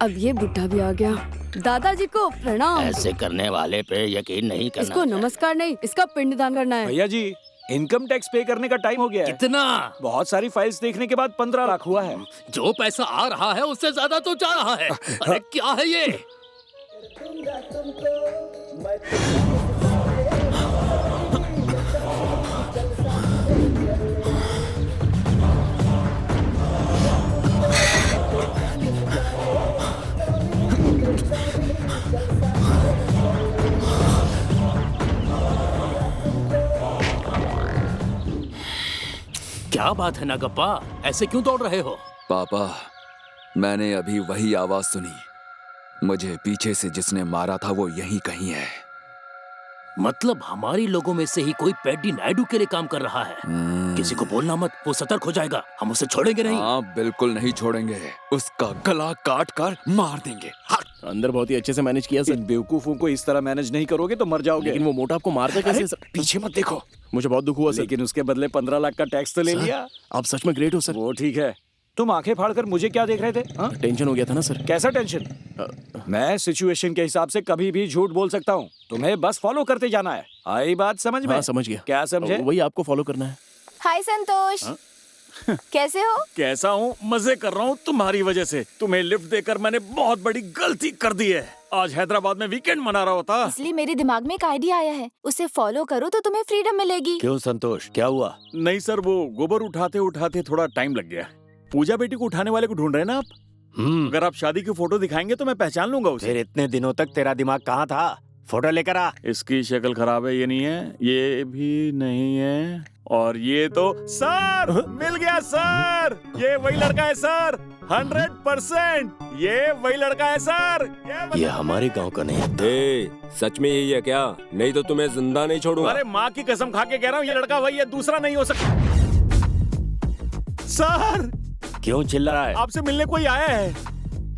अब ये बुढ़ा भी आ गया। दादाजी को प्रणाम। ऐसे करने वाले पे यकीन नहीं करना। इसको नमस्कार नहीं, इसका पिंडदान करना है। भैया जी, इनकम टैक्स पे करने का टाइम हो गया है। कितना? बहुत सारी फाइल्स देखने के बाद 15 लाख हुआ है। जो पैसा आ रहा है उससे ज्यादा तो जा रहा है। अरे क्या है ये? क्या बात है नागप्पा, ऐसे क्यों दौड़ रहे हो? पापा, मैंने अभी वही आवाज सुनी। मुझे पीछे से जिसने मारा था वो यहीं कहीं है। मतलब हमारी लोगों में से ही कोई पेड्डी नायडू के लिए काम कर रहा है। किसी को बोलना मत, वो सतर्क हो जाएगा। हम उसे छोड़ेंगे नहीं। हाँ, बिल्कुल नहीं छोड़ेंगे। उसका गला काट कर मार देंगे। अंदर बहुत ही अच्छे से मैनेज किया सर। इन बेवकूफों को इस तरह मैनेज नहीं करोगे तो मर जाओगे। लेकिन वो मोटा आपको मारता कैसे सर? पीछे मत देखो। मुझे बहुत दुख हुआ सर। लेकिन उसके बदले 15 लाख का टैक्स तो ले लिया। आप सच में ग्रेट हो सर। वो ठीक है, तुम आंखें फाड़कर मुझे क्या देख रहे थे? टेंशन हो गया था ना सर। कैसा टेंशन? मैं सिचुएशन के हिसाब से कभी भी झूठ बोल सकता हूँ। तुम्हें बस फॉलो करते जाना है। आई बात समझ में? हाँ, समझ गया। क्या समझे? वही आपको फॉलो करना है। हाय संतोष। कैसे हो? कैसा हूँ? मजे कर रहा हूँ तुम्हारी वजह से। तुम्हें लिफ्ट देकर मैंने बहुत बड़ी गलती कर दी है। आज हैदराबाद में वीकेंड मना रहा होता। इसलिए मेरे दिमाग में एक आइडिया आया है, उसे फॉलो करो तो तुम्हें फ्रीडम मिलेगी। क्यों संतोष, क्या हुआ? नहीं सर, वो गोबर उठाते उठाते थोड़ा टाइम लग गया। पूजा बेटी को उठाने वाले को ढूंढ रहे हैं ना आप? अगर आप शादी की फोटो दिखाएंगे तो मैं पहचान लूंगा उसे। फिर इतने दिनों तक तेरा दिमाग कहाँ था? फोटो लेकर आ। इसकी शक्ल खराब है, ये नहीं है, ये भी नहीं है, और ये तो सर मिल गया सर। ये वही लड़का है सर, 100%। ये वही लड़का है सर। ये हमारे गांव का नहीं। सच में यही है क्या? नहीं तो तुम्हें जिंदा नहीं छोड़ूंगा। अरे माँ की कसम खा के कह रहा हूँ, ये लड़का वही है, दूसरा नहीं हो सकता। सर क्यों चिल्ला रहा है? आपसे मिलने कोई आया है।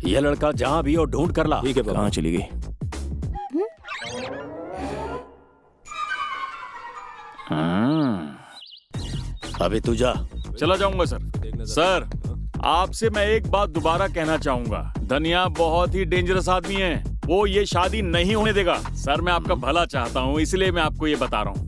ये लड़का जहाँ भी हो ढूंढ कर ला। ठीक है, कहाँ चली गई? अभी तू जा। चला जाऊंगा सर। सर, आपसे मैं एक बात दोबारा कहना चाहूंगा। धनिया बहुत ही डेंजरस आदमी है, वो ये शादी नहीं होने देगा। सर, मैं आपका भला चाहता हूँ, इसलिए मैं आपको ये बता रहा हूँ।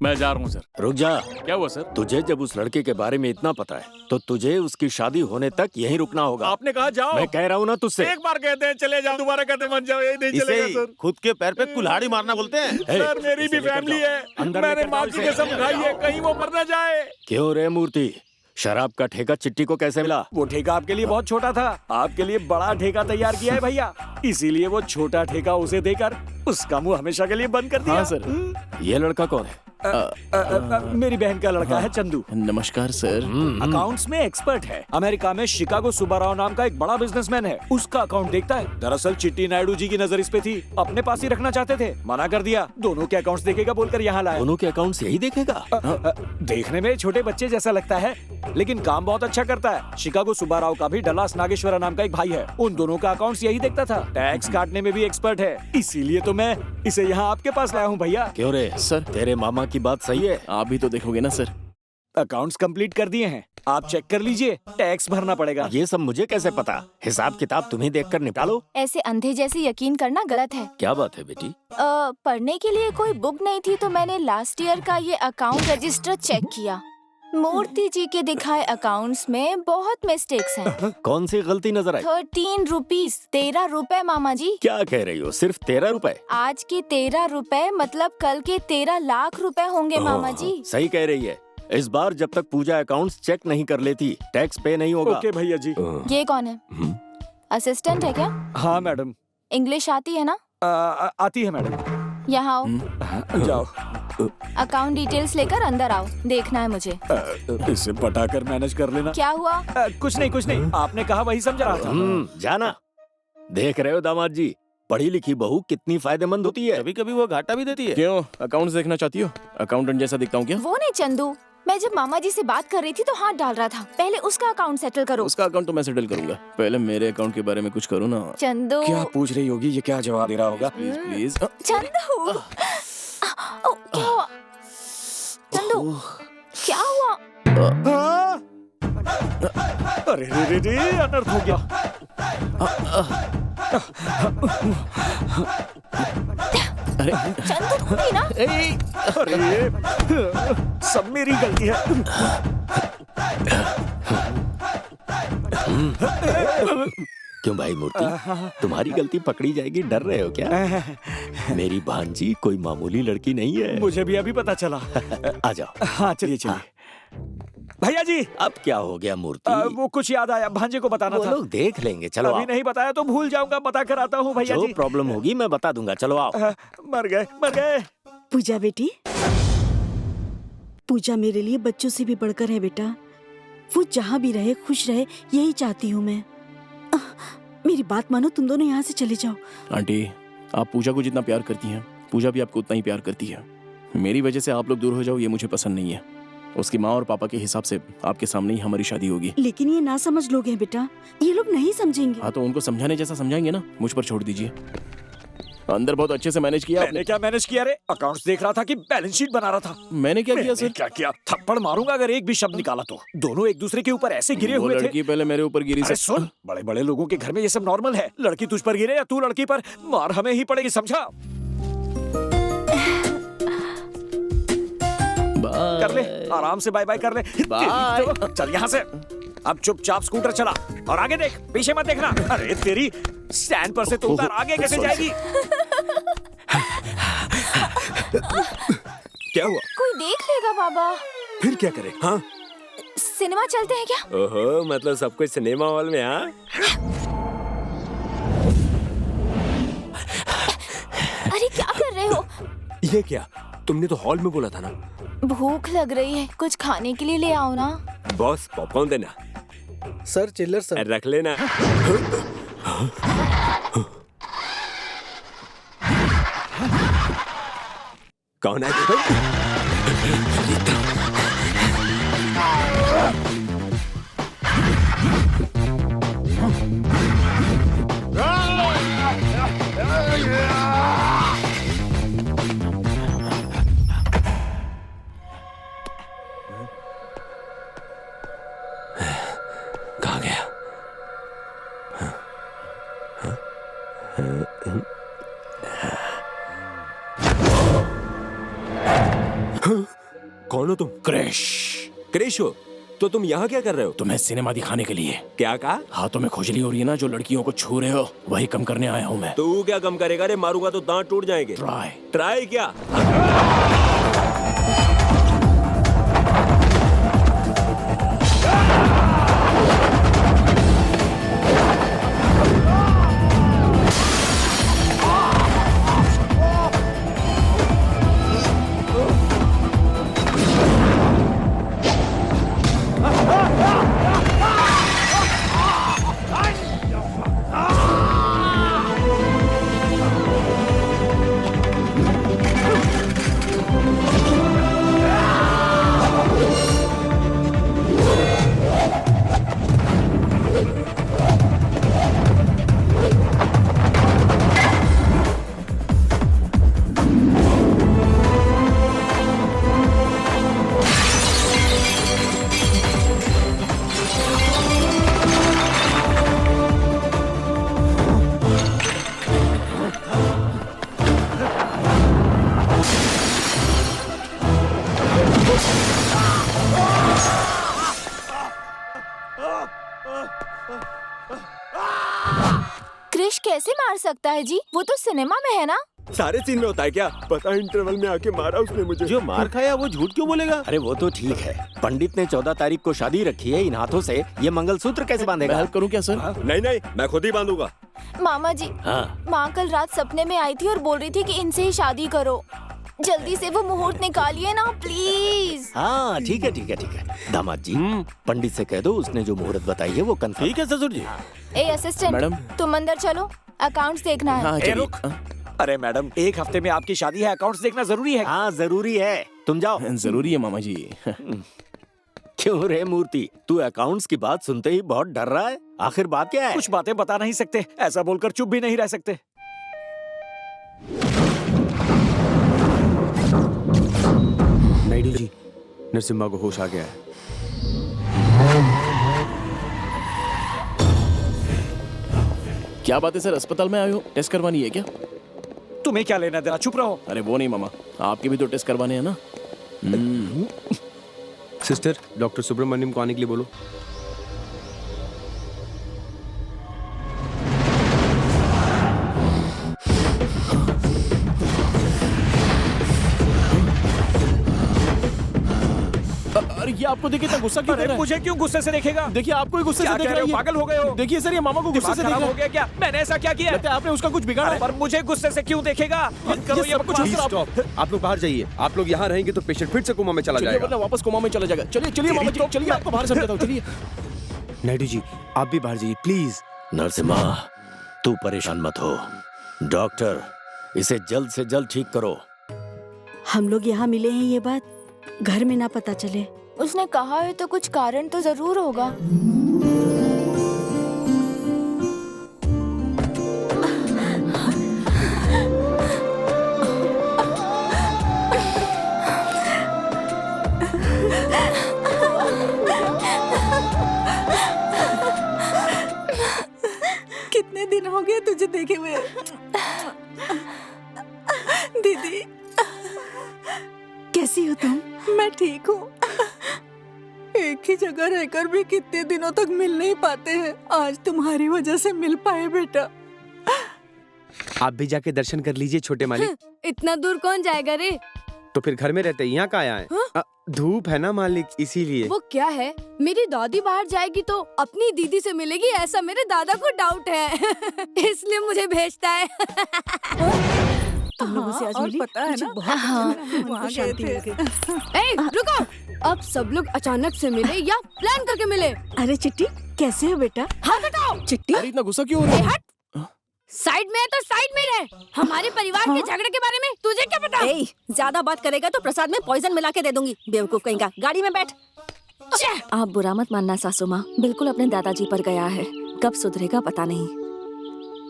मैं जा रहा हूँ सर। रुक जा। क्या हुआ सर? तुझे जब उस लड़के के बारे में इतना पता है तो तुझे उसकी शादी होने तक यहीं रुकना होगा। आपने कहा जाओ। मैं कह रहा हूँ ना तुझसे। एक बार कहते हैं चले जाओ, दोबारा कहते मत जाओ, यही नहीं चलेगा सर। खुद के पैर पे कुल्हाड़ी मारना बोलते हैं। सर, मेरी भी फैमिली है, मैंने माँ की कसम खाई है, कहीं वो मर न जाए। क्यों रे मूर्ति, शराब का ठेका चिट्टी को कैसे मिला? वो ठेका आपके लिए बहुत छोटा था, आपके लिए बड़ा ठेका तैयार किया है भैया, इसीलिए वो छोटा ठेका उसे देकर उसका मुंह हमेशा के लिए बंद कर दिया। हाँ सर। ये लड़का कौन है? मेरी बहन का लड़का है चंदू। नमस्कार सर। अकाउंट्स में एक्सपर्ट है। अमेरिका में शिकागो सुब्बाराव नाम का एक बड़ा बिजनेसमैन है, उसका अकाउंट देखता है। दरअसल चिट्टी नायडू जी की नजर इस पे थी, अपने पास ही रखना चाहते थे, मना कर दिया। दोनों के अकाउंट्स देखेगा बोलकर यहाँ लाया। दोनों के अकाउंट्स यही देखेगा? देखने में छोटे बच्चे जैसा लगता है, लेकिन काम बहुत अच्छा करता है। शिकागो सुब्बाराव का भी डलास नागेश्वरा नाम का एक भाई है, उन दोनों का अकाउंट्स यही देखता था। टैक्स काटने में भी एक्सपर्ट है, इसीलिए तो मैं इसे यहाँ आपके पास लाया हूँ भैया। क्यों रे सर, तेरे मामा की बात सही है? आप भी तो देखोगे ना सर। अकाउंट्स कंप्लीट कर दिए हैं, आप चेक कर लीजिए, टैक्स भरना पड़ेगा। ये सब मुझे कैसे पता? हिसाब किताब तुम्हें देखकर निपटा लो। ऐसे अंधे जैसे यकीन करना गलत है। क्या बात है बेटी? पढ़ने के लिए कोई बुक नहीं थी तो मैंने लास्ट ईयर का ये अकाउंट रजिस्टर चेक किया। मूर्ति जी के दिखाए अकाउंट्स में बहुत मिस्टेक्स हैं। कौन सी गलती नजर आई? 13 रुपीज, 13 रुपए मामा जी। क्या कह रही हो? सिर्फ 13 रुपए? आज के 13 रुपए मतलब कल के 13 लाख रुपए होंगे मामा जी। सही कह रही है। इस बार जब तक पूजा अकाउंट्स चेक नहीं कर लेती टैक्स पे नहीं होगा। ओके भैया जी। ये कौन है? असिस्टेंट है क्या? हाँ मैडम। इंग्लिश आती है ना? आती है मैडम। यहाँ आओ। जाओ। अकाउंट डिटेल्स लेकर अंदर आओ, देखना है मुझे। इसे पटाकर मैनेज कर लेना। क्या हुआ? कुछ नहीं, आपने कहा वही समझ रहा था। जाना। देख रहे हो दामाद जी, पढ़ी लिखी बहू कितनी फायदेमंद होती है। कभी कभी वो घाटा भी देती है। क्यों, अकाउंट्स देखना चाहती हो? अकाउंटेंट जैसा दिखता हूँ क्या? वो नहीं चंदू, मैं जब मामा जी से बात कर रही थी तो हाथ डाल रहा था। पहले उसका अकाउंट सेटल करो। उसका अकाउंट तो मैं सेटल करूंगा, पहले मेरे अकाउंट के बारे में कुछ करो ना। चंदू क्या पूछ रही होगी, ये क्या जवाब दे रहा होगा? Please please. चंदू क्या हुआ? चंदू क्या हुआ? अरे रे रे, अनर्थ हो गया। अरे चंदू नहीं ना? अरे सब मेरी गलती है। क्यों भाई मूर्ति, तुम्हारी गलती पकड़ी जाएगी, डर रहे हो क्या? मेरी भांजी कोई मामूली लड़की नहीं है। मुझे भी अभी पता चला। आ जाओ। हाँ चलिए चलिए। भैया जी, अब क्या हो गया मूर्ति? वो कुछ याद आया, भांजे को बताना वो था। लोग देख लेंगे, चलो अभी आओ। नहीं बताया तो भूल जाऊंगा, बता कर आता हूँ भैया जी। जो प्रॉब्लम होगी मैं बता दूंगा, चलो आओ। मर गए। पूजा बेटी, पूजा मेरे लिए बच्चों से भी बढ़कर है बेटा। वो जहाँ भी रहे खुश रहे, यही चाहती हूँ मैं। मेरी बात मानो, तुम दोनों यहाँ से चले जाओ। आंटी, आप पूजा को जितना प्यार करती हैं, पूजा भी आपको उतना ही प्यार करती है। मेरी वजह से आप लोग दूर हो जाओ, ये मुझे पसंद नहीं है। उसकी माँ और पापा के हिसाब से आपके सामने ही हमारी शादी होगी। लेकिन ये ना समझ लोग हैं बेटा, ये लोग नहीं समझेंगे। हाँ तो उनको समझाने जैसा समझाएंगे ना, मुझ पर छोड़ दीजिए। अंदर बहुत अच्छे से मैनेज किया मैंने क्या मैनेज किया रे? अकाउंट्स देख रहा था कि बैलेंस शीट बना रहा था। मैंने क्या किया सर? क्या किया? थप्पड़ मारूंगा अगर एक भी शब्द निकाला तो। दोनों एक दूसरे के ऊपर ऐसे गिरे वो हुए थे। लड़की पहले मेरे ऊपर गिरी। अरे सुन, बड़े बड़े लोगों के घर में ये सब नॉर्मल है। लड़की तुझ पर गिरे या तू लड़की पर, मार हमें ही पड़ेगी, समझा? कर ले, आराम से बाय बाय कर ले। तो चल यहाँ से। अब चुपचाप स्कूटर चला और आगे देख, पीछे मत देखना। अरे तेरी स्टैंड पर से तो उतर, आगे कैसे जाएगी? क्या हुआ? कोई देख लेगा बाबा। फिर क्या करे? हाँ सिनेमा चलते हैं क्या? ओहो, मतलब सब कुछ सिनेमा हॉल में? हाँ अरे क्या कर रहे हो? ये क्या? तुमने तो हॉल में बोला था ना। भूख लग रही है, कुछ खाने के लिए ले आओ ना। बॉस, पॉपकॉर्न देना। सर चिल्लर सर। रख लेना। कौन है? कहाँ गया? कौन हो तुम? क्रिश। क्रिश हो? तो तुम यहाँ क्या कर रहे हो? तुम्हें सिनेमा दिखाने के लिए। क्या कहा? हाथों में खुजली हो रही है ना, जो लड़कियों को छू रहे हो, वही कम करने आया हूँ मैं। तू क्या कम करेगा रे? मारूंगा तो दांत टूट जाएंगे। ट्राई क्या? क्रिश कैसे मार सकता है जी? वो तो सिनेमा में है ना। सारे सीन में होता है क्या? पता है, इंटरवल में आके मारा उसने मुझे। जो मार खाया वो झूठ क्यों बोलेगा? अरे वो तो ठीक है, पंडित ने 14 तारीख को शादी रखी है, इन हाथों से ये मंगलसूत्र कैसे बांधेगा? मैं हेल्प करूं क्या सर? नहीं नहीं, मैं खुद ही बांधूंगा। मामा जी, हाँ। माँ कल रात सपने में आई थी और बोल रही थी कि इनसे ही शादी करो। जल्दी से वो मुहूर्त निकालिए ना प्लीज। हाँ ठीक है ठीक है ठीक है। दामाद जी पंडित से कह दो उसने जो मुहूर्त बताई है वो कंफर्म। ठीक है ससुर जी। ए असिस्टेंट मैडम। तुम अंदर चलो, अकाउंट्स देखना है। हाँ, ए, रुक। अरे मैडम, 1 हफ्ते में आपकी शादी है, अकाउंट्स देखना जरूरी है। हाँ जरूरी है, तुम जाओ। जरूरी है मामा जी। क्यों रे मूर्ति, तू अकाउंट्स की बात सुनते ही बहुत डर रहा है? आखिर बात क्या है? कुछ बातें बता नहीं सकते, ऐसा बोलकर चुप भी नहीं रह सकते। नायडू जी, नरसिम्हा को होश आ गया है। क्या बात है सर, अस्पताल में आए हो, टेस्ट करवानी है क्या? तुम्हें क्या लेना देना, चुप रहो। अरे वो नहीं मामा, आपके भी तो टेस्ट करवाने हैं ना। सिस्टर, डॉक्टर सुब्रमण्यम को आने के लिए बोलो। अरे ये आपको देखिए इतना गुस्सा क्यों कर रहा है? मुझे क्यों गुस्से से देखेगा? देखिए आपको ही गुस्से से देख रहा है। पागल हो गए हो? देखिए सर, ये मामा को गुस्से से देख रहा है। हो गया क्या? मैंने ऐसा क्या किया? लगता है आपने उसका कुछ बिगाड़ा। पर मुझे गुस्से से क्यों देखेगा? बंद करो ये कुछ। स्टॉप, आप लोग बाहर जाइए। आप लोग यहाँ रहेंगे तो पेशेंट फिर से कोमा में चला जाएगा। वरना वापस कोमा में चला जाएगा। चलिए चलिए मामा जी, चलिए आपको बाहर समझाता हूँ, चलिए। नायडू जी, आप भी बाहर जाइए प्लीज। नरसिम्हा, तू परेशान मत हो। डॉक्टर, इसे जल्द से जल्द ठीक करो। हम लोग यहाँ मिले हैं, ये बात घर में ना पता चले। उसने कहा है तो कुछ कारण तो जरूर होगा। कितने दिन हो गए तुझे देखे हुए। दीदी, कैसी हो तुम? मैं ठीक हूँ। एक ही जगह रहकर भी कितने दिनों तक मिल नहीं पाते हैं। आज तुम्हारी वजह से मिल पाए बेटा। आप भी जाके दर्शन कर लीजिए छोटे मालिक। इतना दूर कौन जाएगा रे? तो फिर घर में रहते यहाँ का आया है? धूप है ना मालिक, इसीलिए। वो क्या है, मेरी दादी बाहर जाएगी तो अपनी दीदी से मिलेगी, ऐसा मेरे दादा को डाउट है। इसलिए मुझे भेजता है। तुम लोगों से आज मिली? पता है ना, बहुत शांति मिल गई। ए, रुको, अब सब लोग अचानक से मिले या प्लान करके मिले? अरे चिट्टी, कैसे हो बेटा? हाथ हटाओ। चिट्टी, अरे इतना गुस्सा क्यों हो रहा है? साइड में है तो साइड में रहे। हमारे परिवार के झगड़े के बारे में तुझे क्या पता? ज्यादा बात करेगा तो प्रसाद में पॉइजन मिला के दे दूंगी। बेवकूफ कहीं का। गाड़ी में बैठ। आप बुरा मत मानना सासू माँ, बिल्कुल अपने दादाजी पर गया है। कब सुधरेगा पता नहीं।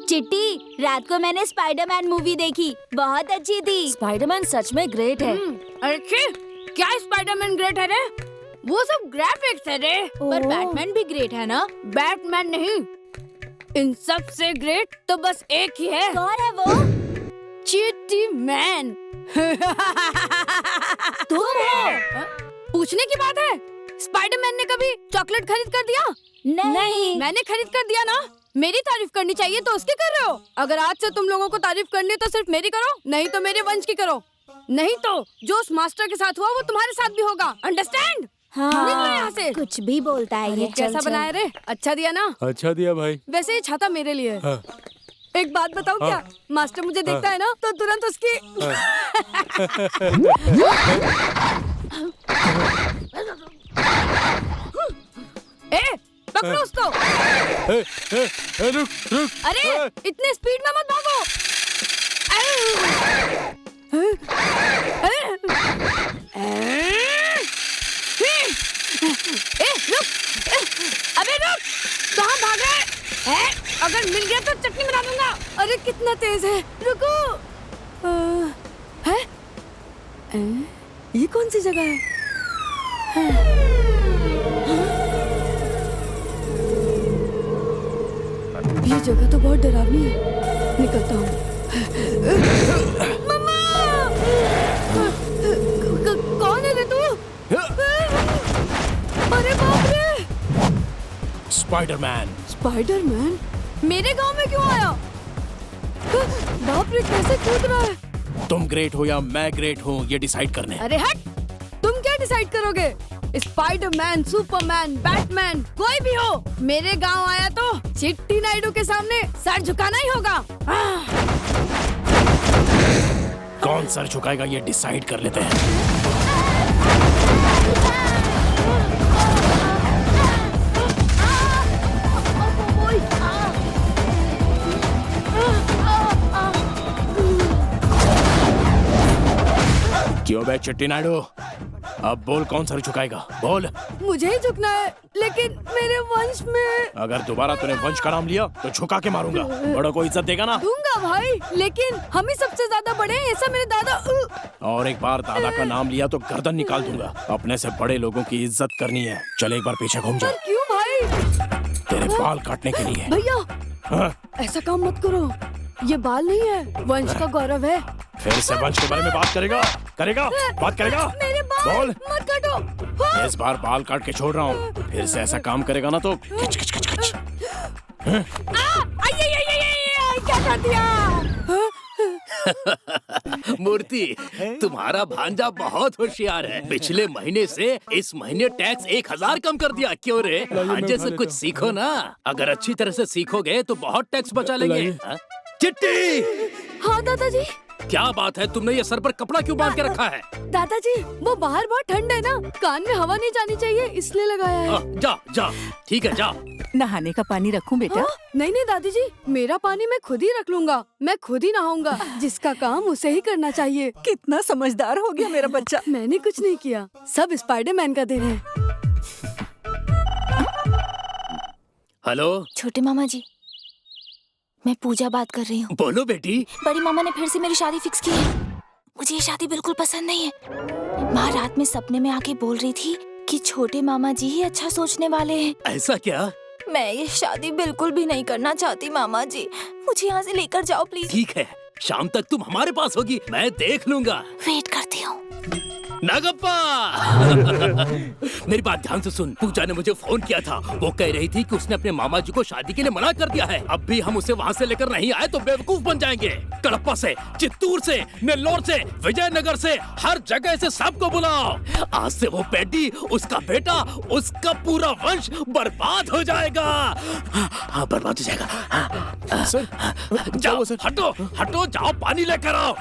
चिट्टी, रात को मैंने स्पाइडरमैन मूवी देखी, बहुत अच्छी थी। स्पाइडरमैन सच में ग्रेट है। अरे क्या स्पाइडरमैन ग्रेट है रे? वो सब ग्राफिक्स है रे। पर बैटमैन भी ग्रेट है ना? बैटमैन नहीं, इन सब से ग्रेट तो बस एक ही है। कौन है वो? चिट्टी मैन। तुम हो? पूछने की बात है? स्पाइडरमैन ने कभी चॉकलेट खरीद कर दिया? नहीं। मैंने खरीद कर दिया ना। मेरी तारीफ करनी चाहिए तो उसकी कर रहे हो। अगर आज से तुम लोगों को तारीफ करनी है तो सिर्फ मेरी करो, नहीं तो मेरे वंश की करो। नहीं तो जो उस मास्टर के साथ हुआ वो तुम्हारे साथ भी होगा। अंडरस्टैंड? हाँ, निकलो यहाँ से। कुछ भी बोलता है ये। कैसा बनाया रे? अच्छा दिया ना? अच्छा दिया भाई। वैसे ये छाता मेरे लिए है। हाँ। एक बात बताऊं क्या? मास्टर मुझे देखता है ना तो तुरंत उसकी ए, पकड़ो उसको। रुक रुक। अरे इतने स्पीड में मत भागो। रुक। अबे रुक, कहाँ भाग रहा है? अगर मिल गया तो चटनी बना दूंगा। अरे कितना तेज है। रुको। है? ये कौन सी जगह है? ये जगह तो बहुत डरावनी है। निकलता हूँ। मम्मा! कौन है रे तू? अरे बाप रे! स्पाइडरमैन। स्पाइडरमैन मेरे गांव में क्यों आया? बाप रे, कैसे कूद रहा है? तुम ग्रेट हो या मैं ग्रेट हूँ, ये डिसाइड करने। अरे हट! तुम क्या डिसाइड करोगे? स्पाइडरमैन, सुपरमैन, बैटमैन, कोई भी हो, मेरे गांव आया तो चिट्टी नायडू के सामने सर झुकाना ही होगा। कौन सर झुकाएगा ये डिसाइड कर लेते हैं। क्यों बे चिट्टी नायडू, अब बोल कौन सर झुकाएगा, बोल। मुझे ही झुकना है, लेकिन मेरे वंश में। अगर दोबारा तूने वंश का नाम लिया तो झुका के मारूंगा। बड़ों को इज्जत देगा ना? दूंगा भाई, लेकिन हम ही सबसे ज्यादा बड़े हैं, ऐसा मेरे दादा। और एक बार दादा का नाम लिया तो गर्दन निकाल दूंगा। अपने से बड़े लोगों की इज्जत करनी है। चल एक बार पीछे घूम जा। क्यों भाई? तेरे बाल काटने के लिए। भैया हाँ? ऐसा काम मत करो, ये बाल नहीं है, वंश का गौरव है। फिर से वंश के बारे में बात करेगा? बात करेगा? मेरे बाल बोल। मत काटो। इस बार बाल काट के छोड़ रहा हूँ। फिर से ऐसा काम करेगा ना तो खिच खिच खिच खिच। क्या कर दिया? मूर्ति, तुम्हारा भांजा बहुत होशियार है। पिछले महीने से इस महीने टैक्स 1000 कम कर दिया। क्यों रे? भांजे से कुछ सीखो ना। अगर अच्छी तरह से सीखोगे तो बहुत टैक्स बचा लेंगे। चिट्टी! हाँ दादाजी। क्या बात है, तुमने ये सर पर कपड़ा क्यों बांध के रखा है? दादाजी, वो बाहर बहुत ठंड है ना, कान में हवा नहीं जानी चाहिए, इसलिए लगाया है। जा जा, ठीक है जा। नहाने का पानी रखूं बेटा? नहीं नहीं दादी जी, मेरा पानी मैं खुद ही रख लूंगा। मैं खुद ही नहाऊंगा। जिसका काम उसे ही करना चाहिए। कितना समझदार हो गया मेरा बच्चा। मैंने कुछ नहीं किया, सब स्पाइडरमैन का देन है। हेलो छोटे मामा जी, मैं पूजा बात कर रही हूँ। बोलो बेटी। बड़ी मामा ने फिर से मेरी शादी फिक्स की है। मुझे ये शादी बिल्कुल पसंद नहीं है। माँ रात में सपने में आके बोल रही थी कि छोटे मामा जी ही अच्छा सोचने वाले हैं। ऐसा क्या? मैं ये शादी बिल्कुल भी नहीं करना चाहती मामा जी, मुझे यहाँ से लेकर जाओ प्लीज। ठीक है, शाम तक तुम हमारे पास होगी, मैं देख लूंगा। वेट करती हूँ। नागप्पा! मेरी बात ध्यान से सुन। पूजा ने मुझे फोन किया था। वो कह रही थी कि उसने अपने मामा जी को शादी के लिए मना कर दिया है। अब भी हम उसे वहाँ से लेकर नहीं आए तो बेवकूफ बन जाएंगे। कडप्पा से, चित्तूर से, नेल्लोर से, विजयनगर से, हर जगह से सबको बुलाओ। आज से वो पेडी, उसका बेटा, उसका पूरा वंश बर्बाद हो जाएगा। हाँ, बर्बाद हो जाएगा। सर, जाओ सर, हटो हटो, जाओ पानी लेकर आओ।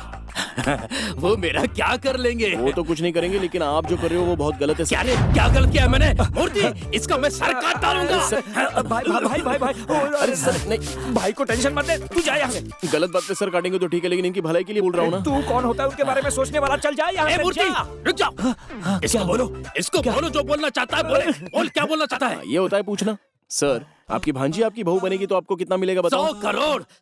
वो मेरा क्या कर लेंगे? वो तो कुछ नहीं करेंगे, लेकिन आप जो कर रहे हो वो बहुत गलत है। क्या रे? क्या गलत किया मैंने? मूर्ति, इसका मैं सर काट डालूंगा। भाई अरे सर नहीं, भाई को टेंशन मत दे, तू जा यहाँ से। गलत बात पे सर काटेंगे तो ठीक है, लेकिन इनकी भलाई के लिए बोल रहा हूँ ना। तू कौन होता है उसके बारे में सोचने वाला? चल जा यहाँ से। मूर्ति, रुक जाओ। इसको बोलो, इसको बोलो जो बोलना चाहता है। बोले, बोल क्या बोलना चाहता है। ये होता है पूछना। सर, आपकी भांजी आपकी बहू बनेगी तो आपको कितना मिलेगा बताओ?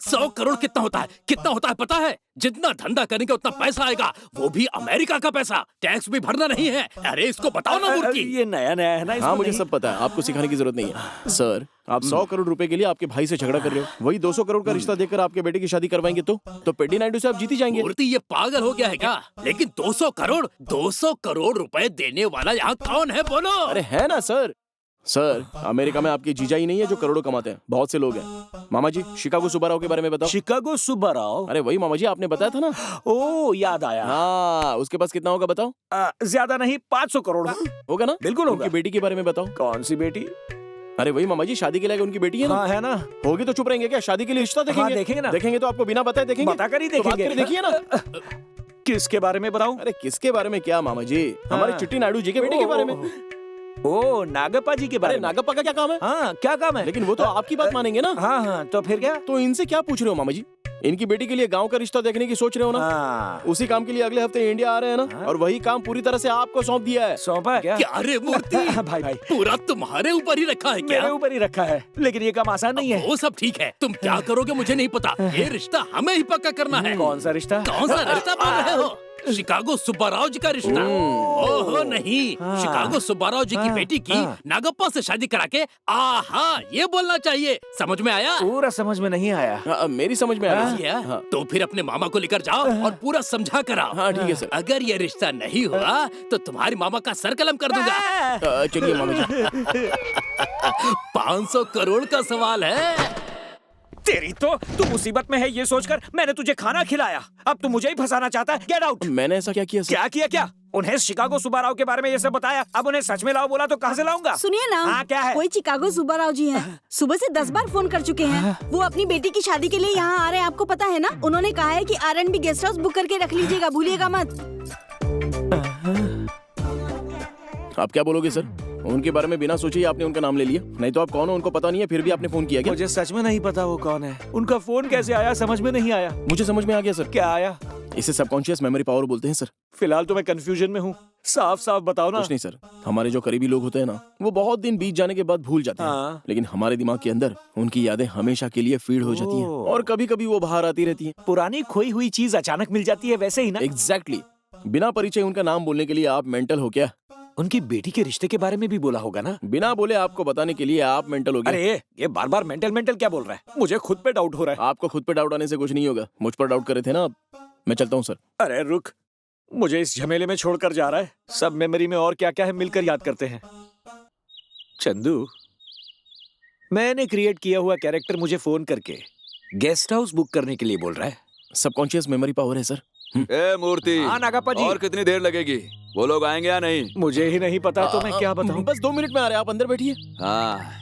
100 करोड़ कितना होता है? कितना होता है पता है? जितना धंधा करेंगे उतना पैसा आएगा, वो भी अमेरिका का पैसा। टैक्स भी भरना नहीं है। अरे इसको बताओ ना मूर्ति। ये नया नया है ना। हाँ मुझे सब पता है, आपको सिखाने की जरूरत नहीं है। सर, आप 100 करोड़ रुपए के लिए आपके भाई से झगड़ा कर रहे हो। वही 200 करोड़ का रिश्ता देकर आपके बेटे की शादी करवाएंगे तो पेडी नायडू से आप जीती जाएंगे। मूर्ति, ये पागल हो गया है क्या? लेकिन 200 करोड़ रुपए देने वाला यहाँ कौन है बोलो? अरे है ना सर। सर, अमेरिका में आपके जीजा ही नहीं है जो करोड़ों कमाते हैं, बहुत से लोग हैं। मामा जी, शिकागो सुब्बाराव के बारे में बताओ। शिकागो सुब्बाराव? अरे वही मामा जी, आपने बताया था ना। ओ, याद आया। हाँ, उसके पास कितना होगा बताओ? ज्यादा नहीं, 500 करोड़ होगा ना? बिल्कुल होगा। उनकी बेटी के बारे में बताओ। कौन सी बेटी? अरे वही मामा जी, शादी के लिए उनकी बेटी है ना। हाँ है ना। होगी तो चुप रहेंगे क्या? शादी के लिए रिश्ता देखेंगे? हाँ, देखेंगे ना। देखेंगे तो आपको बिना बताए देखेंगे? बता कर ही देखेंगे। देखिए ना। किसके बारे में बताऊं? अरे किसके बारे में क्या मामा जी, हमारे चिट्टी नायडू जी के बेटे के बारे में। ओ, नागप्पा जी के बारे में। नागप्पा का क्या काम है? हाँ, क्या काम है? लेकिन वो तो आपकी बात मानेंगे ना। हाँ, तो फिर क्या? तो इनसे क्या पूछ रहे हो मामा जी? इनकी बेटी के लिए गांव का रिश्ता देखने की सोच रहे हो ना। उसी काम के लिए अगले हफ्ते इंडिया आ रहे हैं ना। और वही काम पूरी तरह से आपको सौंप दिया है। सौंपा है क्या रे मूर्ति? भाई पूरा तुम्हारे ऊपर ही रखा है क्या? मेरे ऊपर ही रखा है, लेकिन ये काम आसान नहीं है। वो सब ठीक है, तुम क्या करोगे मुझे नहीं पता। ये रिश्ता हमें ही पक्का करना है। कौन सा रिश्ता? कौन सा रिश्ता बोल रहे हो? शिकागो सुब्बाराव जी का रिश्ता। ओहो नहीं, शिकागो सुब्बाराव जी की बेटी की नागप्पा से शादी करा के आहा, ये बोलना चाहिए। समझ में आया? पूरा समझ में नहीं आया। मेरी समझ में आया। तो फिर अपने मामा को लेकर जाओ और पूरा समझा कराओ। हाँ ठीक है सर। अगर ये रिश्ता नहीं हुआ तो तुम्हारी मामा का सर कलम कर दूंगा। चलिए मामा जी। 500 करोड़ का सवाल है। तेरी तो, तू मुसीबत में है ये सोचकर मैंने तुझे खाना खिलाया, अब तू मुझे ही फंसाना चाहता है। Get out. मैंने ऐसा क्या किया सर? क्या किया? क्या उन्हें शिकागो सुब्बाराव के बारे में ये सब बताया, अब उन्हें सच में लाओ बोला तो कहाँ से लाऊंगा? सुनिए ना, हाँ क्या है? कोई चिकागो सुब्बाराव जी हैं। सुबह से 10 बार फोन कर चुके हैं। वो अपनी बेटी की शादी के लिए यहाँ आ रहे हैं, आपको पता है ना? उन्होंने कहा है कि R&B गेस्ट हाउस बुक करके रख लीजिएगा, भूलिएगा मत। आप क्या बोलोगे सर? उनके बारे में बिना सोचे ही आपने उनका नाम ले लिया। नहीं तो आप कौन हो उनको पता नहीं है, फिर भी आपने फोन किया क्या? मुझे सच में नहीं पता वो कौन है। उनका फोन कैसे आया समझ में नहीं आया। मुझे समझ में आ गया सर। क्या आया? इसे सबकॉन्शियस मेमोरी पावर बोलते हैं सर। फिलहाल तो मैं कंफ्यूजन में हूँ, साफ साफ बताओ ना। कुछ नहीं सर, हमारे जो करीबी लोग होते हैं ना, वो बहुत दिन बीत जाने के बाद भूल जाते हैं, लेकिन हमारे दिमाग के अंदर उनकी यादें हमेशा के लिए फीड हो जाती हैं और कभी कभी वो बाहर आती रहती हैं। पुरानी खोई हुई चीज अचानक मिल जाती है, वैसे ही ना? एग्जैक्टली। बिना परिचय उनका नाम बोलने के लिए आप मेंटल हो क्या? उनकी बेटी के रिश्ते के बारे में भी बोला होगा ना? बिना बोले आपको बताने के लिए आप मेंटल हो गए। अरे ये बार बार मेंटल मेंटल क्या बोल रहा है? मुझे खुद पे डाउट हो रहा है। आपको खुद पे डाउट आने से कुछ नहीं होगा, मुझ पर डाउट कर रहे थे ना आप। मैं चलता हूँ सर। अरे रुक, मुझे इस झमेले में छोड़कर जा रहा है। सब मेमोरी में और क्या क्या है मिलकर याद करते हैं। चंदू, मैंने क्रिएट किया हुआ कैरेक्टर मुझे फोन करके गेस्ट हाउस बुक करने के लिए बोल रहा है। सबकॉन्शियस मेमोरी पावर है सर। ए मूर्ति, हाँ नागाप्पा जी। और कितनी देर लगेगी? वो लोग आएंगे या नहीं? मुझे ही नहीं पता तो मैं क्या बताऊं? बस 2 मिनट में आ रहे हैं, आप अंदर बैठिए। हाँ।